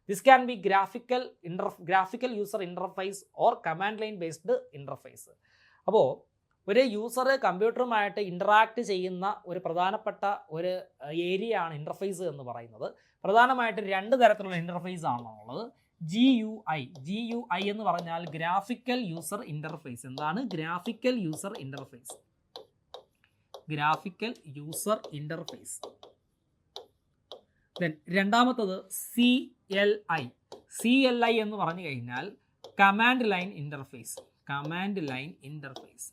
This can be graphical user interface or command line based interface. അപ്പോൾ ഒരു യൂസർ കമ്പ്യൂട്ടറുമായിട്ട് ഇൻറ്ററാക്ട് ചെയ്യുന്ന ഒരു പ്രധാനപ്പെട്ട ഒരു ഏരിയ ആണ് ഇൻ്റർഫേസ് എന്ന് പറയുന്നത്. പ്രധാനമായിട്ട് 2 തരത്തിലുള്ള ഇൻ്റർഫേസ് ആണുള്ളത്. GUI എന്ന് പറഞ്ഞാൽ ഗ്രാഫിക്കൽ യൂസർ ഇൻ്റർഫേസ്. എന്താണ് graphical user interface? Graphical user interface. രണ്ടാമത്തത് CLI എന്ന് പറഞ്ഞു കഴിഞ്ഞാൽ command line interface. Command line interface.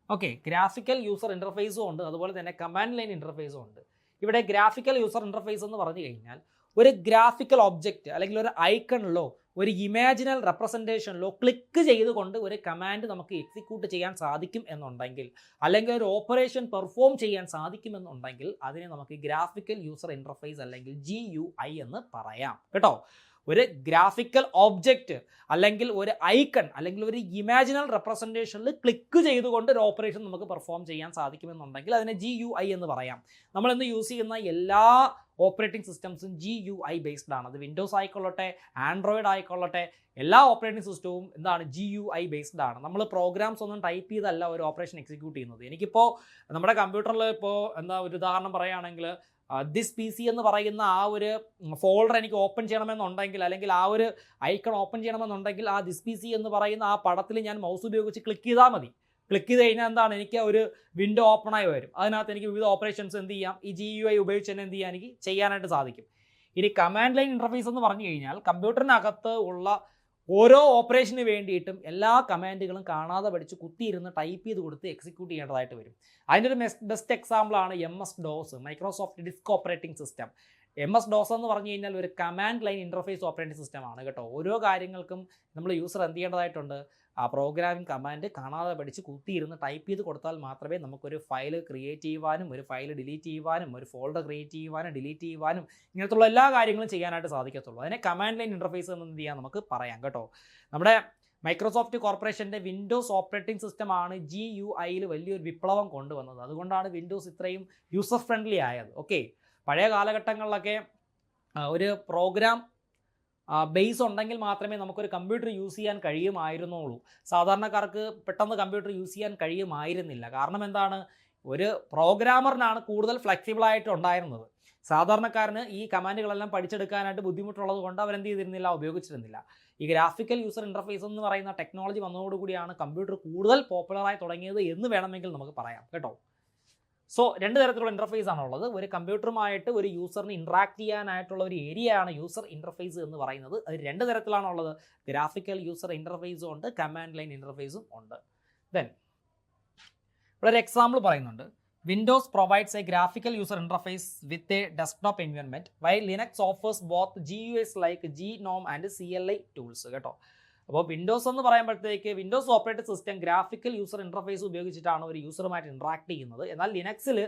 Okay, graphical user ഇൻ്റർഫേസും ഉണ്ട്, അതുപോലെ തന്നെ കമാൻഡ് ലൈൻ ഇൻ്റർഫേസും ഉണ്ട്. ഇവിടെ ഗ്രാഫിക്കൽ യൂസർ ഇൻ്റർഫേസ് എന്ന് പറഞ്ഞു കഴിഞ്ഞാൽ ഒരു ഗ്രാഫിക്കൽ ഒബ്ജക്റ്റ് അല്ലെങ്കിൽ ഒരു ഐക്കണിലോ ഒരു ഇമാജിനൽ റെപ്രസെൻറ്റേഷനിലോ ക്ലിക്ക് ചെയ്തുകൊണ്ട് ഒരു കമാൻഡ് നമുക്ക് എക്സിക്യൂട്ട് ചെയ്യാൻ സാധിക്കും എന്നുണ്ടെങ്കിൽ, അല്ലെങ്കിൽ ഒരു ഓപ്പറേഷൻ പെർഫോം ചെയ്യാൻ സാധിക്കുമെന്നുണ്ടെങ്കിൽ അതിനെ നമുക്ക് ഗ്രാഫിക്കൽ യൂസർ ഇൻ്റർഫേസ് അല്ലെങ്കിൽ GUI എന്ന് പറയാം കേട്ടോ. ഒരു ഗ്രാഫിക്കൽ ഒബ്ജക്റ്റ് അല്ലെങ്കിൽ ഒരു ഐക്കൺ അല്ലെങ്കിൽ ഒരു ഇമാജിനൽ റെപ്രസെൻറ്റേഷനിൽ ക്ലിക്ക് ചെയ്തുകൊണ്ട് ഒരു ഓപ്പറേഷൻ നമുക്ക് പെർഫോം ചെയ്യാൻ സാധിക്കുമെന്നുണ്ടെങ്കിൽ അതിനെ GUI എന്ന് പറയാം. നമ്മളിന്ന് യൂസ് ചെയ്യുന്ന എല്ലാ ഓപ്പറേറ്റിംഗ് സിസ്റ്റംസും GUI ബേസ്ഡ് ആണ്. അത് വിൻഡോസ് ആയിക്കൊള്ളട്ടെ, ആൻഡ്രോയിഡ് ആയിക്കൊള്ളട്ടെ, എല്ലാ ഓപ്പറേറ്റിംഗ് സിസ്റ്റവും എന്താണ്, GUI ബേസ്ഡ് ആണ്. നമ്മൾ പ്രോഗ്രാംസ് ഒന്നും ടൈപ്പ് ചെയ്തല്ല ഒരു ഓപ്പറേഷൻ എക്സിക്യൂട്ട് ചെയ്യുന്നത്. എനിക്കിപ്പോൾ നമ്മുടെ കമ്പ്യൂട്ടറിൽ ഇപ്പോൾ ഒരു ഉദാഹരണം പറയുകയാണെങ്കിൽ ദിസ് PC എന്ന് പറയുന്ന ആ ഒരു ഫോൾഡർ എനിക്ക് ഓപ്പൺ ചെയ്യണമെന്നുണ്ടെങ്കിൽ, അല്ലെങ്കിൽ ആ ഒരു ഐക്കൺ ഓപ്പൺ ചെയ്യണമെന്നുണ്ടെങ്കിൽ ആ ദിസ് PC എന്ന് പറയുന്ന ആ പടത്തിൽ ഞാൻ മൗസ് ഉപയോഗിച്ച് ക്ലിക്ക് ചെയ്താൽ മതി. ക്ലിക്ക് ചെയ്ത് കഴിഞ്ഞാൽ എന്താണ്, എനിക്ക് ഒരു വിൻഡോ ഓപ്പണായി വരും. അതിനകത്ത് എനിക്ക് വിവിധ ഓപ്പറേഷൻസ് എന്ത് ചെയ്യാം, ഈ GUI ഉപയോഗിച്ച് തന്നെ എന്ത് ചെയ്യാൻ എനിക്ക് ചെയ്യാനായിട്ട് സാധിക്കും. ഇനി കമാൻഡ് ലൈൻ ഇൻ്റർഫേസ് എന്ന് പറഞ്ഞു കഴിഞ്ഞാൽ കമ്പ്യൂട്ടറിനകത്ത് ഉള്ള ഓരോ ഓപ്പറേഷന് വേണ്ടിയിട്ടും എല്ലാ കമാൻഡുകളും കാണാതെ പഠിച്ച് കുത്തിയിരുന്ന് ടൈപ്പ് ചെയ്ത് കൊടുത്ത് എക്സിക്യൂട്ട് ചെയ്യേണ്ടതായിട്ട് വരും. അതിൻ്റെ ഒരു ബെസ്റ്റ് എക്സാമ്പിളാണ് MS-DOS, Microsoft disk operating system. MS-DOS എന്ന് പറഞ്ഞു കഴിഞ്ഞാൽ ഒരു കമാൻഡ് ലൈൻ ഇൻ്റർഫേസ് ഓപ്പറേറ്റിംഗ് സിസ്റ്റമാണ് കേട്ടോ. ഓരോ കാര്യങ്ങൾക്കും നമ്മൾ യൂസർ എന്ത് ചെയ്യേണ്ടതായിട്ടുണ്ട്, ആ പ്രോഗ്രാമിംഗ് കമാൻഡ് കാണാതെ പഠിച്ച് കുത്തിയിരുന്ന് ടൈപ്പ് ചെയ്ത് കൊടുത്താൽ മാത്രമേ നമുക്കൊരു ഫയൽ ക്രിയേറ്റ് ചെയ്യുവാനും ഒരു ഫയൽ ഡിലീറ്റ് ചെയ്യുവാനും ഒരു ഫോൾഡർ ക്രിയേറ്റ് ചെയ്യുവാനും ഡിലീറ്റ് ചെയ്യുവാനും ഇങ്ങനത്തുള്ള എല്ലാ കാര്യങ്ങളും ചെയ്യാനായിട്ട് സാധിക്കത്തുള്ളൂ. അതിനെ കമാൻഡ് ലൈൻ ഇൻ്റർഫേസ് എന്ന് എന്ത് ചെയ്യാം നമുക്ക് പറയാം കേട്ടോ. നമ്മുടെ മൈക്രോസോഫ്റ്റ് കോർപ്പറേഷൻ്റെ വിൻഡോസ് ഓപ്പറേറ്റിംഗ് സിസ്റ്റമാണ് GUIയിൽ വലിയൊരു വിപ്ലവം കൊണ്ടുവന്നത്. അതുകൊണ്ടാണ് വിൻഡോസ് ഇത്രയും യൂസർ ഫ്രണ്ട്ലി ആയത്. ഓക്കെ, പഴയ കാലഘട്ടങ്ങളിലൊക്കെ ഒരു പ്രോഗ്രാം ബേസ് ഉണ്ടെങ്കിൽ മാത്രമേ നമുക്കൊരു കമ്പ്യൂട്ടർ യൂസ് ചെയ്യാൻ കഴിയുമായിരുന്നുള്ളൂ. സാധാരണക്കാർക്ക് പെട്ടെന്ന് കമ്പ്യൂട്ടർ യൂസ് ചെയ്യാൻ കഴിയുമായിരുന്നില്ല. കാരണം എന്താണ്, ഒരു പ്രോഗ്രാമറിനാണ് കൂടുതൽ ഫ്ലെക്സിബിൾ ആയിട്ട് ഉണ്ടായിരുന്നത്. സാധാരണക്കാരന് ഈ കമാൻഡുകളെല്ലാം പഠിച്ചെടുക്കാനായിട്ട് ബുദ്ധിമുട്ടുള്ളത് കൊണ്ട് അവരെന്ത് ചെയ്തിരുന്നില്ല, ഉപയോഗിച്ചിരുന്നില്ല. ഈ ഗ്രാഫിക്കൽ യൂസർ ഇൻ്റർഫേസ് എന്ന് പറയുന്ന ടെക്നോളജി വന്നതോടുകൂടിയാണ് കമ്പ്യൂട്ടർ കൂടുതൽ പോപ്പുലറായി തുടങ്ങിയത് എന്ന് വേണമെങ്കിൽ നമുക്ക് പറയാം കേട്ടോ. സോ 2 തരത്തിലുള്ള ഇൻ്റർഫേസ് ആണുള്ളത്. ഒരു കമ്പ്യൂട്ടറുമായിട്ട് ഒരു യൂസറിന് ഇൻട്രാക്ട് ചെയ്യാനായിട്ടുള്ള ഒരു ഏരിയ ആണ് യൂസർ ഇൻ്റർഫേസ് എന്ന് പറയുന്നത്. അത് 2 തരത്തിലാണുള്ളത്. ഗ്രാഫിക്കൽ യൂസർ ഇൻ്റർഫേസും ഉണ്ട്, കമാൻഡ് ലൈൻ ഇൻ്റർഫേസും ഉണ്ട്. ദെൻ ഇവിടെ ഒരു എക്സാമ്പിൾ പറയുന്നുണ്ട്. Windows provides a graphical user interface with a desktop environment, while Linux offers both GUIs like GNOME and CLI tools കേട്ടോ. അപ്പോൾ വിൻഡോസ് എന്ന് പറയുമ്പോഴത്തേക്ക് Windows operating system graphical user interface ഉപയോഗിച്ചിട്ടാണ് ഒരു യൂസറുമായിട്ട് ഇൻട്രാക്ട് ചെയ്യുന്നത്. എന്നാൽ ലിനക്സിൽ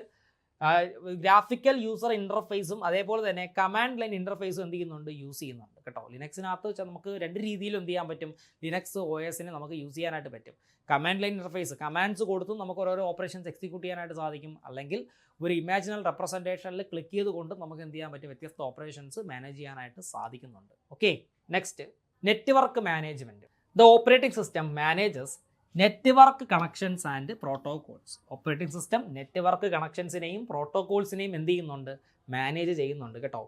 ഗ്രാഫിക്കൽ യൂസർ ഇൻ്റർഫേസും അതേപോലെ തന്നെ കമാൻഡ് ലൈൻ ഇൻ്റർഫേസും എന്ത് ചെയ്യുന്നുണ്ട്, യൂസ് ചെയ്യുന്നുണ്ട് കേട്ടോ. ലിനക്സിനകത്ത് വെച്ചാൽ നമുക്ക് രണ്ട് രീതിയിലും എന്ത് ചെയ്യാൻ പറ്റും, ലിനക്സ് OSനെ നമുക്ക് യൂസ് ചെയ്യാനായിട്ട് പറ്റും. കമാൻഡ് ലൈൻ ഇൻ്റർഫേസ് കമാൻഡ്സ് കൊടുത്തും നമുക്ക് ഓരോരോ ഓപ്പറേഷൻസ് എക്സിക്യൂട്ട് ചെയ്യാനായിട്ട് സാധിക്കും. അല്ലെങ്കിൽ ഒരു ഇമാജിനൽ റെപ്രസെൻറ്റേഷനിൽ ക്ലിക്ക് ചെയ്തുകൊണ്ട് നമുക്ക് എന്ത് ചെയ്യാൻ പറ്റും, വ്യത്യസ്ത ഓപ്പറേഷൻസ് മാനേജ് ചെയ്യാനായിട്ട് സാധിക്കുന്നുണ്ട്. Okay, next network management. The operating system manages network connections and protocols. Operating system network കണക്ഷൻസിനെയും പ്രോട്ടോകോൾസിനെയും എന്ത് ചെയ്യുന്നുണ്ട്, മാനേജ് ചെയ്യുന്നുണ്ട് കേട്ടോ.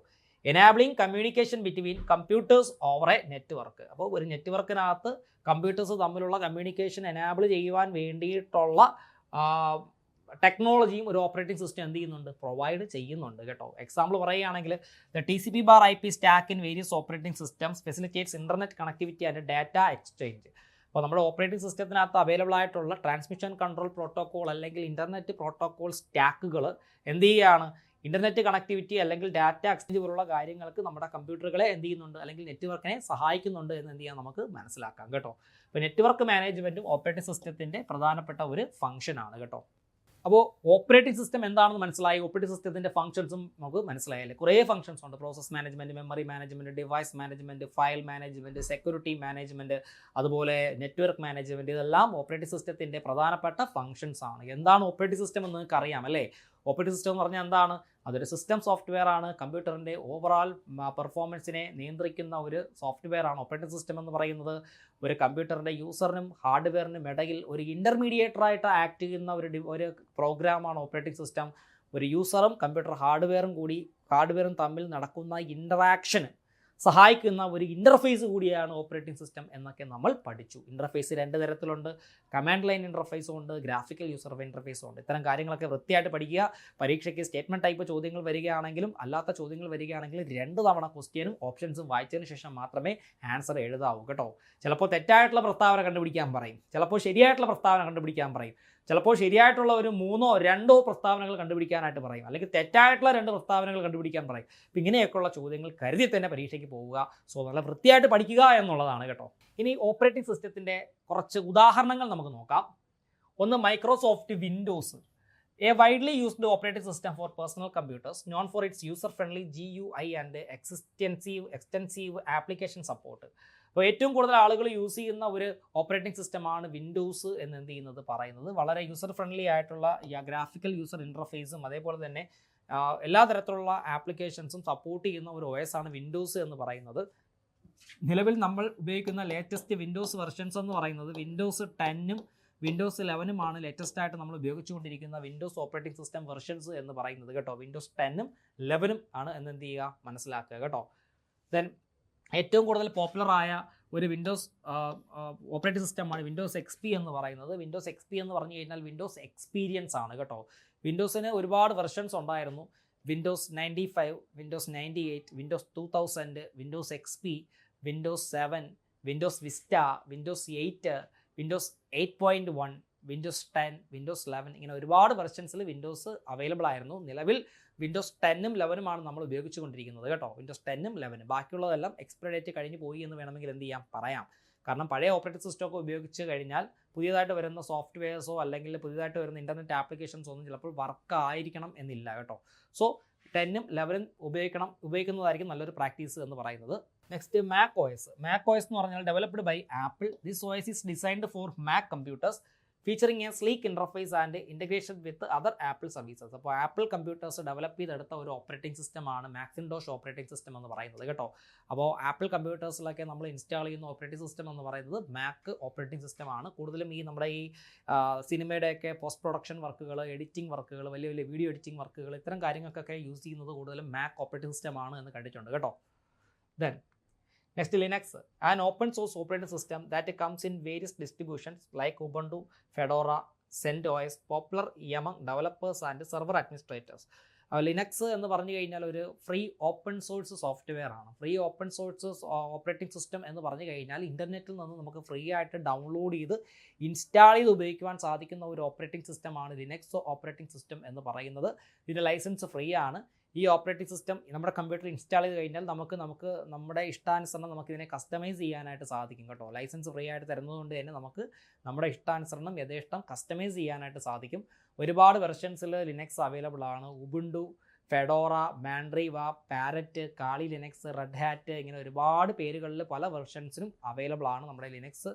Enabling communication between computers over a network. അപ്പോൾ ഒരു നെറ്റ്വർക്കിനകത്ത് കമ്പ്യൂട്ടേഴ്സ് തമ്മിലുള്ള കമ്മ്യൂണിക്കേഷൻ എനാബിൾ ചെയ്യുവാൻ വേണ്ടിയിട്ടുള്ള ടെക്നോളജിയും ഒരു ഓപ്പറേറ്റിംഗ് സിസ്റ്റം എന്ത് ചെയ്യുന്നുണ്ട്, പ്രൊവൈഡ് ചെയ്യുന്നുണ്ട് കേട്ടോ. എക്സാമ്പിൾ പറയുകയാണെങ്കിൽ the TCP/IP stack in various operating systems facilitates internet connectivity and data exchange. അപ്പോൾ നമ്മുടെ ഓപ്പറേറ്റിംഗ് സിസ്റ്റത്തിനകത്ത് അവൈലബിൾ ആയിട്ടുള്ള ട്രാൻസ്മിഷൻ കൺട്രോൾ പ്രോട്ടോക്കോൾ അല്ലെങ്കിൽ ഇൻ്റർനെറ്റ് പ്രോട്ടോക്കോൾ സ്റ്റാക്കുകൾ എന്ത് ചെയ്യുകയാണ്, ഇൻ്റർനെറ്റ് കണക്ടിവിറ്റി അല്ലെങ്കിൽ ഡാറ്റ എക്സ്ചേഞ്ച് പോലുള്ള കാര്യങ്ങൾക്ക് നമ്മുടെ കമ്പ്യൂട്ടറുകളെ എന്ത് ചെയ്യുന്നുണ്ട്, അല്ലെങ്കിൽ നെറ്റ്വർക്കിനെ സഹായിക്കുന്നുണ്ട് എന്ന് എന്ത് ചെയ്യാം, നമുക്ക് മനസ്സിലാക്കാം കേട്ടോ. അപ്പോൾ നെറ്റ്വർക്ക് മാനേജ്മെൻറ്റും ഓപ്പറേറ്റിംഗ് സിസ്റ്റത്തിൻ്റെ പ്രധാനപ്പെട്ട ഒരു ഫംഗ്ഷനാണ് കേട്ടോ. അപ്പോൾ ഓപ്പറേറ്റിംഗ് സിസ്റ്റം എന്താണെന്ന് മനസ്സിലായി, ഓപ്പറേറ്റിംഗ് സിസ്റ്റത്തിൻ്റെ ഫംഗ്ഷൻസും നമുക്ക് മനസ്സിലായല്ലേ. കുറേ ഫംഗ്ഷൻസ് ഉണ്ട്, process management, memory management, device management, file management, security management, അതുപോലെ നെറ്റ്വർക്ക് മാനേജ്മെൻറ്റ്. ഇതെല്ലാം ഓപ്പറേറ്റിംഗ് സിസ്റ്റത്തിൻ്റെ പ്രധാനപ്പെട്ട ഫംഗ്ഷൻസ് ആണ്. എന്താണ് ഓപ്പറേറ്റിംഗ് സിസ്റ്റം എന്ന് നിങ്ങൾക്ക് അറിയാം അല്ലേ. ഓപ്പറേറ്റിംഗ് സിസ്റ്റം എന്ന് പറഞ്ഞാൽ എന്താണ്, അതൊരു സിസ്റ്റം സോഫ്റ്റ്വെയർ ആണ്. കമ്പ്യൂട്ടറിൻ്റെ ഓവറാൾ പെർഫോമൻസിനെ നിയന്ത്രിക്കുന്ന ഒരു സോഫ്റ്റ്വെയർ ആണ് ഓപ്പറേറ്റിംഗ് സിസ്റ്റം എന്ന് പറയുന്നത്. ഒരു കമ്പ്യൂട്ടറിൻ്റെ യൂസറിനും ഹാർഡ്വെയറിനും ഇടയിൽ ഒരു ഇൻ്റർമീഡിയേറ്ററായിട്ട് ആക്ട് ചെയ്യുന്ന ഒരു പ്രോഗ്രാമാണ് ഓപ്പറേറ്റിംഗ് സിസ്റ്റം. ഒരു യൂസറും കമ്പ്യൂട്ടർ ഹാർഡ്വെയറും തമ്മിൽ നടക്കുന്ന ഇൻ്ററാക്ഷന് സഹായിക്കുന്ന ഒരു ഇൻ്റർഫേസ് കൂടിയാണ് ഓപ്പറേറ്റിംഗ് സിസ്റ്റം എന്നൊക്കെ നമ്മൾ പഠിച്ചു. ഇൻ്റർഫേസ് രണ്ട് തരത്തിലുണ്ട്, കമാൻഡ് ലൈൻ ഇൻ്റർഫേസും ഉണ്ട്, ഗ്രാഫിക്കൽ യൂസർ ഇൻ്റർഫേസും ഉണ്ട്. ഇത്തരം കാര്യങ്ങളൊക്കെ വൃത്തിയായിട്ട് പഠിക്കുക. പരീക്ഷയ്ക്ക് സ്റ്റേറ്റ്മെൻറ്റ് ടൈപ്പ് ചോദ്യങ്ങൾ വരികയാണെങ്കിലും അല്ലാത്ത ചോദ്യങ്ങൾ വരികയാണെങ്കിലും 2 തവണ ക്വസ്റ്റ്യനും ഓപ്ഷൻസും വായിച്ചതിന് ശേഷം മാത്രമേ ആൻസർ എഴുതാവൂ കേട്ടോ. ചിലപ്പോൾ തെറ്റായിട്ടുള്ള പ്രസ്താവന കണ്ടുപിടിക്കാൻ പറയും, ചിലപ്പോൾ ശരിയായിട്ടുള്ള പ്രസ്താവന കണ്ടുപിടിക്കാൻ പറയും, ചിലപ്പോൾ ശരിയായിട്ടുള്ള ഒരു 3ഓ 2ഓ പ്രസ്താവനകൾ കണ്ടുപിടിക്കാനായിട്ട് പറയും, അല്ലെങ്കിൽ തെറ്റായിട്ടുള്ള 2 പ്രസ്താവനകൾ കണ്ടുപിടിക്കാൻ പറയും. അപ്പോൾ ഇങ്ങനെയൊക്കെയുള്ള ചോദ്യങ്ങൾ കരുതി തന്നെ പരീക്ഷയ്ക്ക് പോവുക. സോ നല്ല വൃത്തിയായിട്ട് പഠിക്കുക എന്നുള്ളതാണ് കേട്ടോ. ഇനി ഓപ്പറേറ്റിംഗ് സിസ്റ്റത്തിൻ്റെ കുറച്ച് ഉദാഹരണങ്ങൾ നമുക്ക് നോക്കാം. ഒന്ന് Microsoft Windows. A widely used operating system for personal computers, known for its user-friendly GUI and extensive application support. അപ്പോൾ ഏറ്റവും കൂടുതൽ ആളുകൾ യൂസ് ചെയ്യുന്ന ഒരു ഓപ്പറേറ്റിംഗ് സിസ്റ്റമാണ് വിൻഡോസ് എന്ന് എന്ത് ചെയ്യുന്നത് പറയുന്നത്. വളരെ യൂസർ ഫ്രണ്ട്ലി ആയിട്ടുള്ള ഗ്രാഫിക്കൽ യൂസർ ഇൻ്റർഫേസും അതേപോലെ തന്നെ എല്ലാ തരത്തിലുള്ള ആപ്ലിക്കേഷൻസും സപ്പോർട്ട് ചെയ്യുന്ന ഒരു OS ആണ് വിൻഡോസ് എന്ന് പറയുന്നത്. നിലവിൽ നമ്മൾ ഉപയോഗിക്കുന്ന ലേറ്റസ്റ്റ് വിൻഡോസ് വെർഷൻസ് എന്ന് പറയുന്നത് വിൻഡോസ് 10ഉം വിൻഡോസ് 11ഉമാണ് ലേറ്റസ്റ്റ് ആയിട്ട് നമ്മൾ ഉപയോഗിച്ചുകൊണ്ടിരിക്കുന്ന വിൻഡോസ് ഓപ്പറേറ്റിംഗ് സിസ്റ്റം വെർഷൻസ് എന്ന് പറയുന്നത് കേട്ടോ. വിൻഡോസ് 10ഉം 11ഉം ആണ് എന്ന് എന്ത് ചെയ്യുക, മനസ്സിലാക്കുക കേട്ടോ. ദെൻ ഏറ്റവും കൂടുതൽ പോപ്പുലറായ ഒരു വിൻഡോസ് ഓപ്പറേറ്റിംഗ് സിസ്റ്റമാണ് വിൻഡോസ് XP എന്ന് പറയുന്നത്. വിൻഡോസ് XP എന്ന് പറഞ്ഞു കഴിഞ്ഞാൽ വിൻഡോസ് എക്സ്പീരിയൻസ് ആണ് കേട്ടോ. വിൻഡോസിന് ഒരുപാട് വെർഷൻസ് ഉണ്ടായിരുന്നു. Windows 95, Windows 98, Windows 2000, Windows XP, Windows 7, Windows vista, Windows 8, Windows 8.1, Windows 10, Windows 11, ഇങ്ങനെ ഒരുപാട് വെർഷൻസിൽ വിൻഡോസ് അവൈലബിൾ ആയിരുന്നു. നിലവിൽ വിൻഡോസ് 10ഉം 11ഉമാണ് നമ്മൾ ഉപയോഗിച്ചുകൊണ്ടിരിക്കുന്നത് കേട്ടോ. വിൻഡോസ് 10ഉം 11ഉം, ബാക്കിയുള്ളതെല്ലാം എക്സ്പയർ ഡേറ്റ് കഴിഞ്ഞ് പോയി എന്ന് വേണമെങ്കിൽ എന്ത് ചെയ്യാം, പറയാം. കാരണം പഴയ ഓപ്പറേറ്റിംഗ് സിസ്റ്റമൊക്കെ ഉപയോഗിച്ച് കഴിഞ്ഞാൽ പുതിയതായിട്ട് വരുന്ന സോഫ്റ്റ്വെയർസോ അല്ലെങ്കിൽ പുതിയതായിട്ട് വരുന്ന ഇൻ്റർനെറ്റ് ആപ്ലിക്കേഷൻസോ ഒന്നും ചിലപ്പോൾ വർക്ക് ആയിരിക്കണം എന്നില്ല കേട്ടോ. സോ 10ഉം 11ഉം ഉപയോഗിക്കുന്നതായിരിക്കും നല്ലൊരു പ്രാക്ടീസ് എന്ന് പറയുന്നത്. Next Mac OS. Mac OS എന്ന് പറഞ്ഞാൽ developed by Apple. This OS is designed for Mac computers featuring a sleek interface and integration with other Apple services. അപ്പോൾ ആപ്പിൾ കമ്പ്യൂട്ടേഴ്സ് ഡെവലപ്പ് ചെയ്തെടുത്ത ഒരു ഓപ്പറേറ്റിംഗ് സിസ്റ്റമാണ് മാക്കിൻടോഷ് operating system എന്ന് പറയുന്നത് കേട്ടോ. അപ്പോൾ ആപ്പിൾ കമ്പ്യൂട്ടേഴ്സിലൊക്കെ നമ്മൾ ഇൻസ്റ്റാൾ ചെയ്യുന്ന ഓപ്പറേറ്റിംഗ് സിസ്റ്റം എന്ന് പറയുന്നത് മാക് ഓപ്പറേറ്റിംഗ് സിസ്റ്റമാണ്. കൂടുതലും നമ്മുടെ ഈ സിനിമയുടെയൊക്കെ പോസ്റ്റ് പ്രൊഡക്ഷൻ വർക്കുകൾ, എഡിറ്റിംഗ് വർക്കുകൾ, വലിയ വലിയ വീഡിയോ എഡിറ്റിംഗ് വർക്കുകൾ, ഇത്തരം കാര്യങ്ങൾക്കൊക്കെ യൂസ് ചെയ്യുന്നത് കൂടുതലും മാക് ഓപ്പറേറ്റിംഗ് സിസ്റ്റമാണ് എന്ന് കണ്ടിട്ടുണ്ട് കേട്ടോ. Then next, Linux, an open source operating system that comes in various distributions like Ubuntu, Fedora, CentOS, popular among developers and server administrators. Linux എന്ന് പറഞ്ഞു കഴിഞ്ഞാൽ ഒരു ഫ്രീ ഓപ്പൺ സോഴ്സ് സോഫ്റ്റ്വെയർ ആണ്. Free open source operating system എന്ന് പറഞ്ഞു കഴിഞ്ഞാൽ ഇൻ്റർനെറ്റിൽ നിന്ന് നമുക്ക് ഫ്രീ ആയിട്ട് ഡൗൺലോഡ് ചെയ്ത് ഇൻസ്റ്റാൾ ചെയ്ത് ഉപയോഗിക്കുവാൻ സാധിക്കുന്ന ഒരു ഓപ്പറേറ്റിംഗ് സിസ്റ്റമാണ് ലിനക്സ് ഓപ്പറേറ്റിംഗ് സിസ്റ്റം എന്ന് പറയുന്നത്. ഇതിൻ്റെ ലൈസൻസ് ഫ്രീ ആണ്. ഈ ഓപ്പറേറ്റിംഗ് സിസ്റ്റം നമ്മുടെ കമ്പ്യൂട്ടറിൽ ഇൻസ്റ്റാൾ ചെയ്ത് കഴിഞ്ഞാൽ നമുക്ക് നമ്മുടെ ഇഷ്ടാനുസരണം നമുക്ക് ഇതിനെ കസ്റ്റമൈസ് ചെയ്യാനായിട്ട് സാധിക്കും കേട്ടോ. ലൈസൻസ് ഫ്രീ ആയിട്ട് തരുന്നതുകൊണ്ട് തന്നെ നമുക്ക് നമ്മുടെ ഇഷ്ടാനുസരണം യഥേഷ്ടം കസ്റ്റമൈസ് ചെയ്യാനായിട്ട് സാധിക്കും. ഒരുപാട് വെർഷൻസിൽ ലിനക്സ് അവൈലബിൾ ആണ്. ഉബുണ്ടു, ഫെഡോറ, മാൻഡ്രീവ, പാരറ്റ്, കാളി ലിനക്സ്, റെഡ് ഹാറ്റ്, ഇങ്ങനെ ഒരുപാട് പേരുകളിൽ പല വെർഷൻസിനും അവൈലബിൾ ആണ് നമ്മുടെ ലിനക്സ്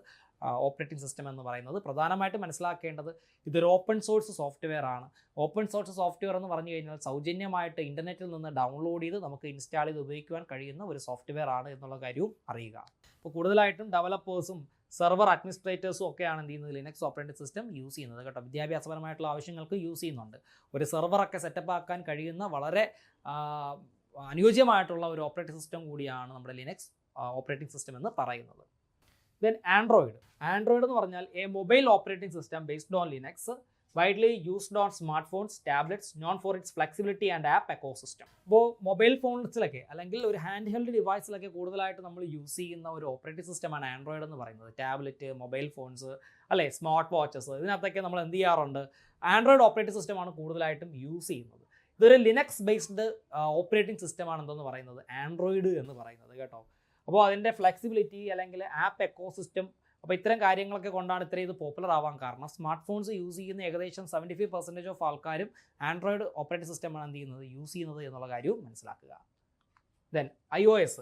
ഓപ്പറേറ്റിംഗ് സിസ്റ്റം എന്ന് പറയുന്നത്. പ്രധാനമായിട്ടും മനസ്സിലാക്കേണ്ടത് ഇതൊരു ഓപ്പൺ സോഴ്സ് സോഫ്റ്റ്വെയർ ആണ്. ഓപ്പൺ സോഴ്സ് സോഫ്റ്റ്വെയർ എന്ന് പറഞ്ഞു കഴിഞ്ഞാൽ സൗജന്യമായിട്ട് ഇൻ്റർനെറ്റിൽ നിന്ന് ഡൗൺലോഡ് ചെയ്ത് നമുക്ക് ഇൻസ്റ്റാൾ ചെയ്ത് ഉപയോഗിക്കുവാൻ കഴിയുന്ന ഒരു സോഫ്റ്റ്വെയർ ആണ് എന്നുള്ള കാര്യവും അറിയുക. അപ്പോൾ കൂടുതലായിട്ടും ഡെവലപ്പേഴ്സും സെർവർ അഡ്മിനിസ്ട്രേറ്റേഴ്സും ഒക്കെയാണ് എന്ത് ചെയ്യുന്നത് ലിനക്സ് ഓപ്പറേറ്റിംഗ് സിസ്റ്റം യൂസ് ചെയ്യുന്നത് കേട്ടോ. വിദ്യാഭ്യാസപരമായിട്ടുള്ള ആവശ്യങ്ങൾക്ക് യൂസ് ചെയ്യുന്നുണ്ട്. ഒരു സെർവറൊക്കെ സെറ്റപ്പ് ആക്കാൻ കഴിയുന്ന വളരെ അനുയോജ്യമായിട്ടുള്ള ഒരു ഓപ്പറേറ്റിംഗ് സിസ്റ്റം കൂടിയാണ് നമ്മുടെ ലിനക്സ് ഓപ്പറേറ്റിംഗ് സിസ്റ്റം എന്ന് പറയുന്നത്. ദെൻ ആൻഡ്രോയിഡ് എന്ന് പറഞ്ഞാൽ A mobile operating system based on Linux, widely used on smartphones, tablets, known for its flexibility and app ecosystem. അപ്പോൾ മൊബൈൽ ഫോൺസിലൊക്കെ അല്ലെങ്കിൽ ഒരു ഹാൻഡ് ഹെൽഡ് ഡിവൈസിലൊക്കെ കൂടുതലായിട്ട് നമ്മൾ യൂസ് ചെയ്യുന്ന ഒരു ഓപ്പറേറ്റിംഗ് സിസ്റ്റമാണ് ആൻഡ്രോയിഡ് എന്ന് പറയുന്നത്. ടാബ്ലറ്റ്, മൊബൈൽ ഫോൺസ്, അല്ലേ, സ്മാർട്ട് വാച്ചസ്, ഇതിനകത്തൊക്കെ നമ്മൾ എന്ത് ചെയ്യാറുണ്ട്, ആൻഡ്രോയിഡ് ഓപ്പറേറ്റിംഗ് സിസ്റ്റമാണ് കൂടുതലായിട്ടും യൂസ് ചെയ്യുന്നത്. ഇതൊരു ലിനക്സ് ബേസ്ഡ് ഓപ്പറേറ്റിംഗ് സിസ്റ്റമാണ് എന്തെന്ന് പറയുന്നത്, ആൻഡ്രോയിഡ് എന്ന് പറയുന്നത് കേട്ടോ. അപ്പോൾ അതിൻ്റെ ഫ്ലെക്സിബിലിറ്റി അല്ലെങ്കിൽ ആപ്പ് എക്കോസിസ്റ്റം, അപ്പോൾ ഇത്തരം കാര്യങ്ങളൊക്കെ കൊണ്ടാണ് ഇത്രയും ഇത് പോപ്പുലർ ആവാൻ കാരണം. സ്മാർട്ട് ഫോൺസ് യൂസ് ചെയ്യുന്ന ഏകദേശം 75% ഓഫ് ആൾക്കാരും ആൻഡ്രോയിഡ് ഓപ്പറേറ്റിംഗ് സിസ്റ്റമാണ് എന്ത് ചെയ്യുന്നത്, യൂസ് ചെയ്യുന്നത് എന്നുള്ള കാര്യവും മനസ്സിലാക്കുക. Then iOS,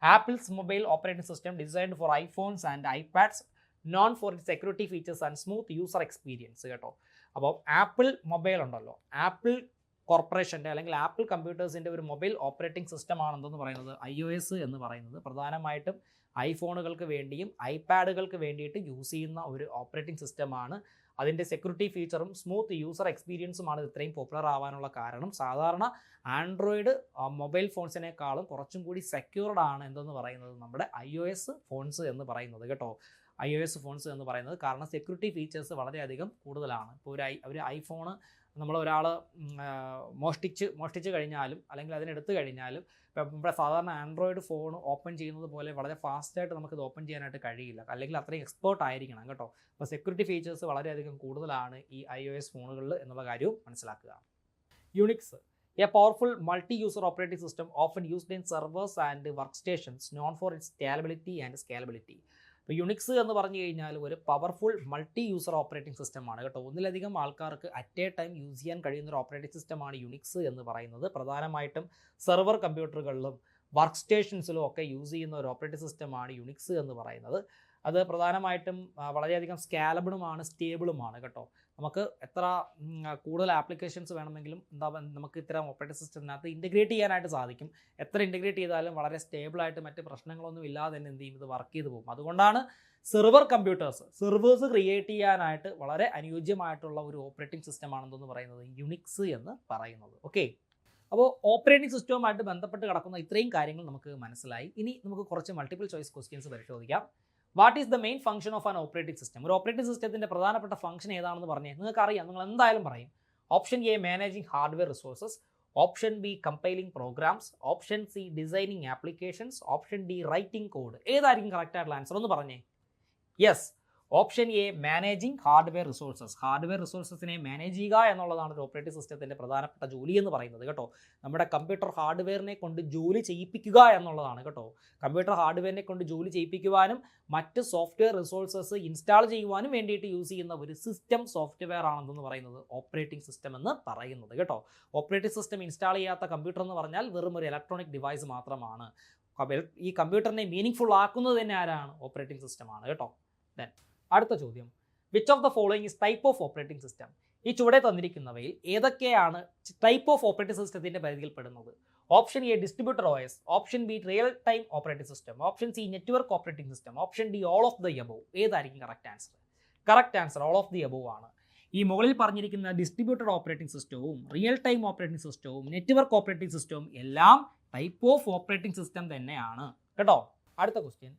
apples mobile operating system designed for iPhones and eye pads, known for it security features and smooth user experience കേട്ടോ. അപ്പോൾ ആപ്പിൾ മൊബൈൽ ഉണ്ടല്ലോ, ആപ്പിൾ കോർപ്പറേഷൻ്റെ അല്ലെങ്കിൽ ആപ്പിൾ കമ്പ്യൂട്ടേഴ്സിൻ്റെ ഒരു മൊബൈൽ ഓപ്പറേറ്റിംഗ് സിസ്റ്റമാണ് എന്തെന്ന് പറയുന്നത്, iOS എന്ന് പറയുന്നത്. പ്രധാനമായിട്ടും ഐഫോണുകൾക്ക് വേണ്ടിയും ഐപാഡുകൾക്ക് വേണ്ടിയിട്ട് യൂസ് ചെയ്യുന്ന ഒരു ഓപ്പറേറ്റിംഗ് സിസ്റ്റമാണ്. അതിൻ്റെ സെക്യൂരിറ്റി ഫീച്ചറും സ്മൂത്ത് യൂസർ എക്സ്പീരിയൻസുമാണ് ഇത്രയും പോപ്പുലർ ആവാനുള്ള കാരണം. സാധാരണ ആൻഡ്രോയിഡ് മൊബൈൽ ഫോൺസിനേക്കാളും കുറച്ചും കൂടി സെക്യൂർഡ് ആണ് എന്തെന്ന് പറയുന്നത് നമ്മുടെ iOS ഫോൺസ് എന്ന് പറയുന്നത് കേട്ടോ. iOS ഫോൺസ് എന്ന് പറയുന്നത് കാരണം സെക്യൂരിറ്റി ഫീച്ചേഴ്സ് വളരെയധികം കൂടുതലാണ്. ഇപ്പോൾ ഒരു ഐഫോണ് നമ്മൾ ഒരാൾ മോഷ്ടിച്ച് കഴിഞ്ഞാലും അല്ലെങ്കിൽ അതിനെടുത്ത് കഴിഞ്ഞാലും ഇപ്പം നമ്മുടെ സാധാരണ ആൻഡ്രോയിഡ് ഫോൺ ഓപ്പൺ ചെയ്യുന്നത് പോലെ വളരെ ഫാസ്റ്റായിട്ട് നമുക്കിത് ഓപ്പൺ ചെയ്യാനായിട്ട് കഴിയില്ല, അല്ലെങ്കിൽ അത്രയും എക്സ്പേർട്ട് ആയിരിക്കണം കേട്ടോ. അപ്പോൾ സെക്യൂരിറ്റി ഫീച്ചേഴ്സ് വളരെയധികം കൂടുതലാണ് ഈ iOS ഫോണുകളിൽ എന്നുള്ള കാര്യവും മനസ്സിലാക്കുക. Unix, A powerful multi user operating system often used in servers and work stations, known for it's scalability and scalability. ഇപ്പോൾ യുണിക്സ് എന്ന് പറഞ്ഞു കഴിഞ്ഞാൽ ഒരു പവർഫുൾ മൾട്ടി യൂസർ ഓപ്പറേറ്റിംഗ് സിസ്റ്റമാണ് കേട്ടോ. ഒന്നിലധികം ആൾക്കാർക്ക് അറ്റ് എ ടൈം യൂസ് ചെയ്യാൻ കഴിയുന്ന ഒരു ഓപ്പറേറ്റിംഗ് സിസ്റ്റമാണ് യുണിക്സ് എന്ന് പറയുന്നത്. പ്രധാനമായിട്ടും സെർവർ കമ്പ്യൂട്ടറുകളിലും വർക്ക് സ്റ്റേഷൻസിലും ഒക്കെ യൂസ് ചെയ്യുന്ന ഒരു ഓപ്പറേറ്റിംഗ് സിസ്റ്റമാണ് യുണിക്സ് എന്ന് പറയുന്നത്. അത് പ്രധാനമായിട്ടും വളരെയധികം സ്കാലബിളുമാണ്, സ്റ്റേബിളുമാണ് കേട്ടോ. നമുക്ക് എത്ര കൂടുതൽ ആപ്ലിക്കേഷൻസ് വേണമെങ്കിലും നമുക്ക് ഇത്തരം ഓപ്പറേറ്റിംഗ് സിസ്റ്റത്തിനകത്ത് ഇൻറ്റഗ്രേറ്റ് ചെയ്യാനായിട്ട് സാധിക്കും. എത്ര ഇൻറ്റഗ്രേറ്റ് ചെയ്താലും വളരെ സ്റ്റേബിളായിട്ട് മറ്റ് പ്രശ്നങ്ങളൊന്നും ഇല്ലാതെ തന്നെ എന്ത് ചെയ്യും, ഇത് വർക്ക് ചെയ്ത് പോകും. അതുകൊണ്ടാണ് സെർവേഴ്സ് ക്രിയേറ്റ് ചെയ്യാനായിട്ട് വളരെ അനുയോജ്യമായിട്ടുള്ള ഒരു ഓപ്പറേറ്റിംഗ് സിസ്റ്റമാണെന്ന് പറയുന്നത് യുണിക്സ് എന്ന് പറയുന്നത്. ഓക്കെ, അപ്പോൾ ഓപ്പറേറ്റിംഗ് സിസ്റ്റവുമായിട്ട് ബന്ധപ്പെട്ട് കിടക്കുന്ന ഇത്രയും കാര്യങ്ങൾ നമുക്ക് മനസ്സിലായി. ഇനി നമുക്ക് കുറച്ച് മൾട്ടിപ്പിൾ ചോയ്സ് ക്വസ്റ്റ്യൻസ് പരിശോധിക്കാം. What is the main function of an operating system? ഒരു ഓപ്പറേറ്റിംഗ് സിസ്റ്റത്തിൻ്റെ പ്രധാനപ്പെട്ട ഫംഗ്ഷൻ ഏതാണെന്ന് പറഞ്ഞേ നിങ്ങൾക്കറിയാം, നിങ്ങൾ എന്തായാലും പറയും. Option A managing hardware resources, option B compiling programs, option C designing applications, option D writing code. ഏതായിരിക്കും കറക്റ്റ് ആയിട്ടുള്ള ആൻസർ ഒന്ന് പറഞ്ഞേ? Yes, option A managing hardware resources. Hardware റിസോഴ്സസിനെ മാനേജ് ചെയ്യുക എന്നുള്ളതാണ് ഒരു ഓപ്പറേറ്റിംഗ് സിസ്റ്റത്തിൻ്റെ പ്രധാനപ്പെട്ട ജോലി എന്ന് പറയുന്നത് കേട്ടോ. നമ്മുടെ കമ്പ്യൂട്ടർ ഹാർഡ്വെയറിനെ കൊണ്ട് ജോലി ചെയ്യിപ്പിക്കുക എന്നുള്ളതാണ് കേട്ടോ. കമ്പ്യൂട്ടർ ഹാർഡ്വെയറിനെ കൊണ്ട് ജോലി ചെയ്യിപ്പിക്കുവാനും മറ്റ് സോഫ്റ്റ്വെയർ റിസോഴ്സസ് ഇൻസ്റ്റാൾ ചെയ്യുവാനും വേണ്ടിയിട്ട് യൂസ് ചെയ്യുന്ന ഒരു സിസ്റ്റം സോഫ്റ്റ്വെയർ ആണെന്ന് പറയുന്നത് ഓപ്പറേറ്റിംഗ് സിസ്റ്റം എന്ന് പറയുന്നത് കേട്ടോ. ഓപ്പറേറ്റിംഗ് സിസ്റ്റം ഇൻസ്റ്റാൾ ചെയ്യാത്ത കമ്പ്യൂട്ടർ എന്ന് പറഞ്ഞാൽ വെറും ഒരു ഇലക്ട്രോണിക് ഡിവൈസ് മാത്രമാണ്. ഈ കമ്പ്യൂട്ടറിനെ മീനിങ് ഫുൾ ആക്കുന്നത് തന്നെ ആരാണ്? ഓപ്പറേറ്റിംഗ് സിസ്റ്റമാണ് കേട്ടോ. ദെൻ അടുത്ത ചോദ്യം, which of the following is type of operating system? ഈ ചുവടെ തന്നിരിക്കുന്നവയിൽ ഏതൊക്കെയാണ് ടൈപ്പ് ഓഫ് ഓപ്പറേറ്റിംഗ് സിസ്റ്റത്തിന്റെ പരിധിയിൽ പെടുന്നത്? Option A distributor OS, option B real time operating system, option C network operating system, option D all of the above. ഏതായിരിക്കും correct answer? Correct answer all of the above ആണ്. ഈ മുകളിൽ പറഞ്ഞിരിക്കുന്ന distributor operating സിസ്റ്റവും real time operating സിസ്റ്റവും network operating സിസ്റ്റവും എല്ലാം type of operating system തന്നെയാണ് കേട്ടോ. അടുത്ത question,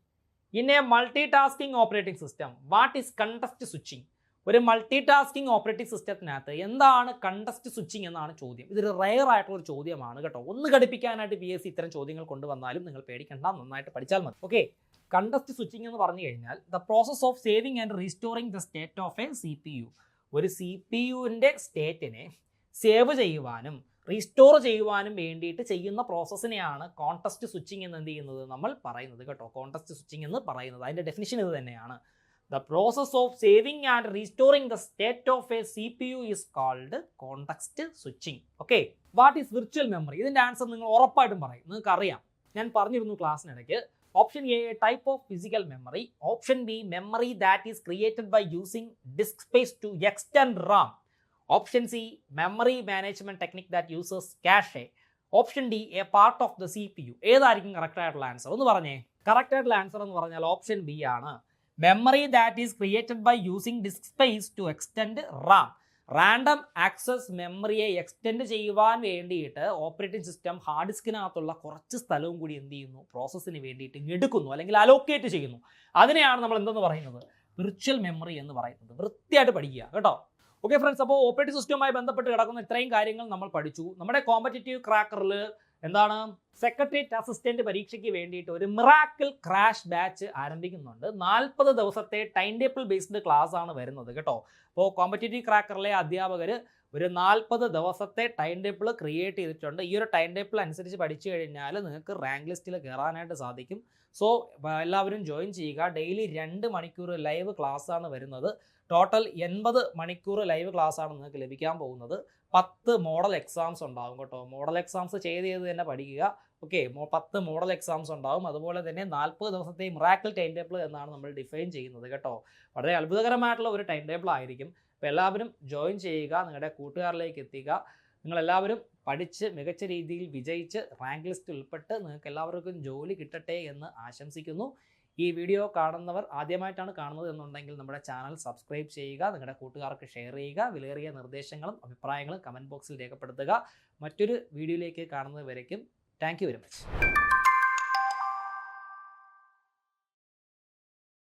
in a multi tasking operating system what is context switching? ഒരു മൾട്ടി ടാസ്കിംഗ് ഓപ്പറേറ്റിംഗ് സിസ്റ്റത്തിനകത്ത് എന്താണ് കണ്ടസ്റ്റ് സ്വിച്ചിങ് എന്നാണ് ചോദ്യം. ഇതൊരു റയർ ആയിട്ടുള്ള ഒരു ചോദ്യമാണ് കേട്ടോ. ഒന്ന് ഘടിപ്പിക്കാനായിട്ട് PSC ഇത്തരം ചോദ്യങ്ങൾ കൊണ്ടുവന്നാലും നിങ്ങൾ പേടിക്കണ്ട, നന്നായിട്ട് പഠിച്ചാൽ മതി. ഓക്കെ, കണ്ടസ്റ്റ് സ്വിച്ചിങ് എന്ന് പറഞ്ഞു കഴിഞ്ഞാൽ the process of saving and restoring the state of a CPU. ഒരു CPUവിൻ്റെ സ്റ്റേറ്റിനെ സേവ് ചെയ്യുവാനും റീസ്റ്റോർ ചെയ്യുവാനും വേണ്ടിയിട്ട് ചെയ്യുന്ന പ്രോസസ്സിനെയാണ് കോണ്ടെക്സ്റ്റ് സ്വിച്ചിങ് എന്ന് എന്ത് ചെയ്യുന്നത് നമ്മൾ പറയുന്നത് കേട്ടോ. കോണ്ടെക്സ്റ്റ് സ്വിച്ചിങ് എന്ന് പറയുന്നത് അതിൻ്റെ ഡെഫിനിഷൻ ഇത് തന്നെയാണ്. The process of saving and restoring the state of a CPU is called context switching. Okay, what is virtual memory? ഇതിൻ്റെ ആൻസർ നിങ്ങൾ ഉറപ്പായിട്ടും പറയും, നിങ്ങൾക്ക് അറിയാം, ഞാൻ പറഞ്ഞിരുന്നു ക്ലാസ്സിനിടയ്ക്ക്. Option A type of physical memory, option B memory that is created by using disk space to extend RAM, option C memory management technique that uses cache, option D a part of the CPU. ഏതായിരിക്കും correct ആയിട്ടുള്ള answer ഒന്ന് പറഞ്ഞേ. Correct ആയിട്ടുള്ള answer എന്ന് പറഞ്ഞാൽ option B ആണ്. Memory that is created by using disk space to extend RAM. Random access മെമ്മറിയെ extend ചെയ്യുവാൻ വേണ്ടിയിട്ട് ഓപ്പറേറ്റിംഗ് സിസ്റ്റം ഹാർഡ് ഡിസ്കിനകത്തുള്ള കുറച്ച് സ്ഥലവും കൂടി എന്ത് ചെയ്യുന്നു, പ്രോസസ്സിന് വേണ്ടിയിട്ട് എടുക്കുന്നു അല്ലെങ്കിൽ അലോക്കേറ്റ് ചെയ്യുന്നു. അതിനെയാണ് നമ്മൾ എന്തെന്ന് പറയുന്നത്, വിർച്വൽ മെമ്മറി എന്ന് പറയുന്നത്. വൃത്തിയായിട്ട് പഠിക്കുക കേട്ടോ. ഓക്കെ ഫ്രണ്ട്സ്, അപ്പോൾ ഓപ്പറേറ്റിംഗ് സിസ്റ്റവുമായി ബന്ധപ്പെട്ട് കിടക്കുന്ന ഇത്രയും കാര്യങ്ങൾ നമ്മൾ പഠിച്ചു. നമ്മുടെ കോമ്പറ്റേറ്റീവ് ക്രാക്കറിൽ എന്താണ്, സെക്രട്ടേറിയറ്റ് അസിസ്റ്റന്റ് പരീക്ഷയ്ക്ക് വേണ്ടിയിട്ട് ഒരു മിറാക്കിൾ ക്രാഷ് ബാച്ച് ആരംഭിക്കുന്നുണ്ട്. 40 ദിവസത്തെ ടൈം ടേബിൾ ബേസ്ഡ് ക്ലാസ് ആണ് വരുന്നത് കേട്ടോ. അപ്പോൾ കോമ്പറ്റേറ്റീവ് ക്രാക്കറിലെ അധ്യാപകർ ഒരു 40 ദിവസത്തെ ടൈം ടേബിൾ ക്രിയേറ്റ് ചെയ്തിട്ടുണ്ട്. ഈ ഒരു ടൈം ടേബിൾ അനുസരിച്ച് പഠിച്ചു കഴിഞ്ഞാൽ നിങ്ങൾക്ക് റാങ്ക് ലിസ്റ്റിൽ കയറാനായിട്ട് സാധിക്കും. സോ എല്ലാവരും ജോയിൻ ചെയ്യുക. ഡെയിലി 2 മണിക്കൂർ ലൈവ് ക്ലാസ് ആണ് വരുന്നത്. ടോട്ടൽ 80 മണിക്കൂർ ലൈവ് ക്ലാസ് ആണ് നിങ്ങൾക്ക് ലഭിക്കാൻ പോകുന്നത്. 10 മോഡൽ എക്സാംസ് ഉണ്ടാകും കേട്ടോ. മോഡൽ എക്സാംസ് ചെയ്ത് തന്നെ പഠിക്കുക. ഓക്കെ, 10 മോഡൽ എക്സാംസ് ഉണ്ടാകും. അതുപോലെ തന്നെ 40 ദിവസത്തെ മിറാക്കിൾ ടൈം ടേബിൾ എന്നാണ് നമ്മൾ ഡിഫൈൻ ചെയ്യുന്നത് കേട്ടോ. വളരെ അത്ഭുതകരമായിട്ടുള്ള ഒരു ടൈം ടേബിൾ ആയിരിക്കും. അപ്പോൾ എല്ലാവരും ജോയിൻ ചെയ്യുക, നിങ്ങളുടെ കൂട്ടുകാരിലേക്ക് എത്തിക്കുക. നിങ്ങളെല്ലാവരും പഠിച്ച് മികച്ച രീതിയിൽ വിജയിച്ച് റാങ്ക് ലിസ്റ്റ് ഉൾപ്പെട്ട് നിങ്ങൾക്ക് എല്ലാവർക്കും ജോലി കിട്ടട്ടെ എന്ന് ആശംസിക്കുന്നു. ഈ വീഡിയോ കാണുന്നവർ ആദ്യമായിട്ടാണ് കാണുന്നത് എന്നുണ്ടെങ്കിൽ നമ്മുടെ ചാനൽ സബ്സ്ക്രൈബ് ചെയ്യുക, നിങ്ങളുടെ കൂട്ടുകാർക്ക് ഷെയർ ചെയ്യുക. വിലയേറിയ നിർദ്ദേശങ്ങളും അഭിപ്രായങ്ങളും കമൻറ്റ് ബോക്സിൽ രേഖപ്പെടുത്തുക. മറ്റൊരു വീഡിയോയിലേക്ക് കാണുന്നത് വരയ്ക്കും താങ്ക് യു വെരി മച്ച്.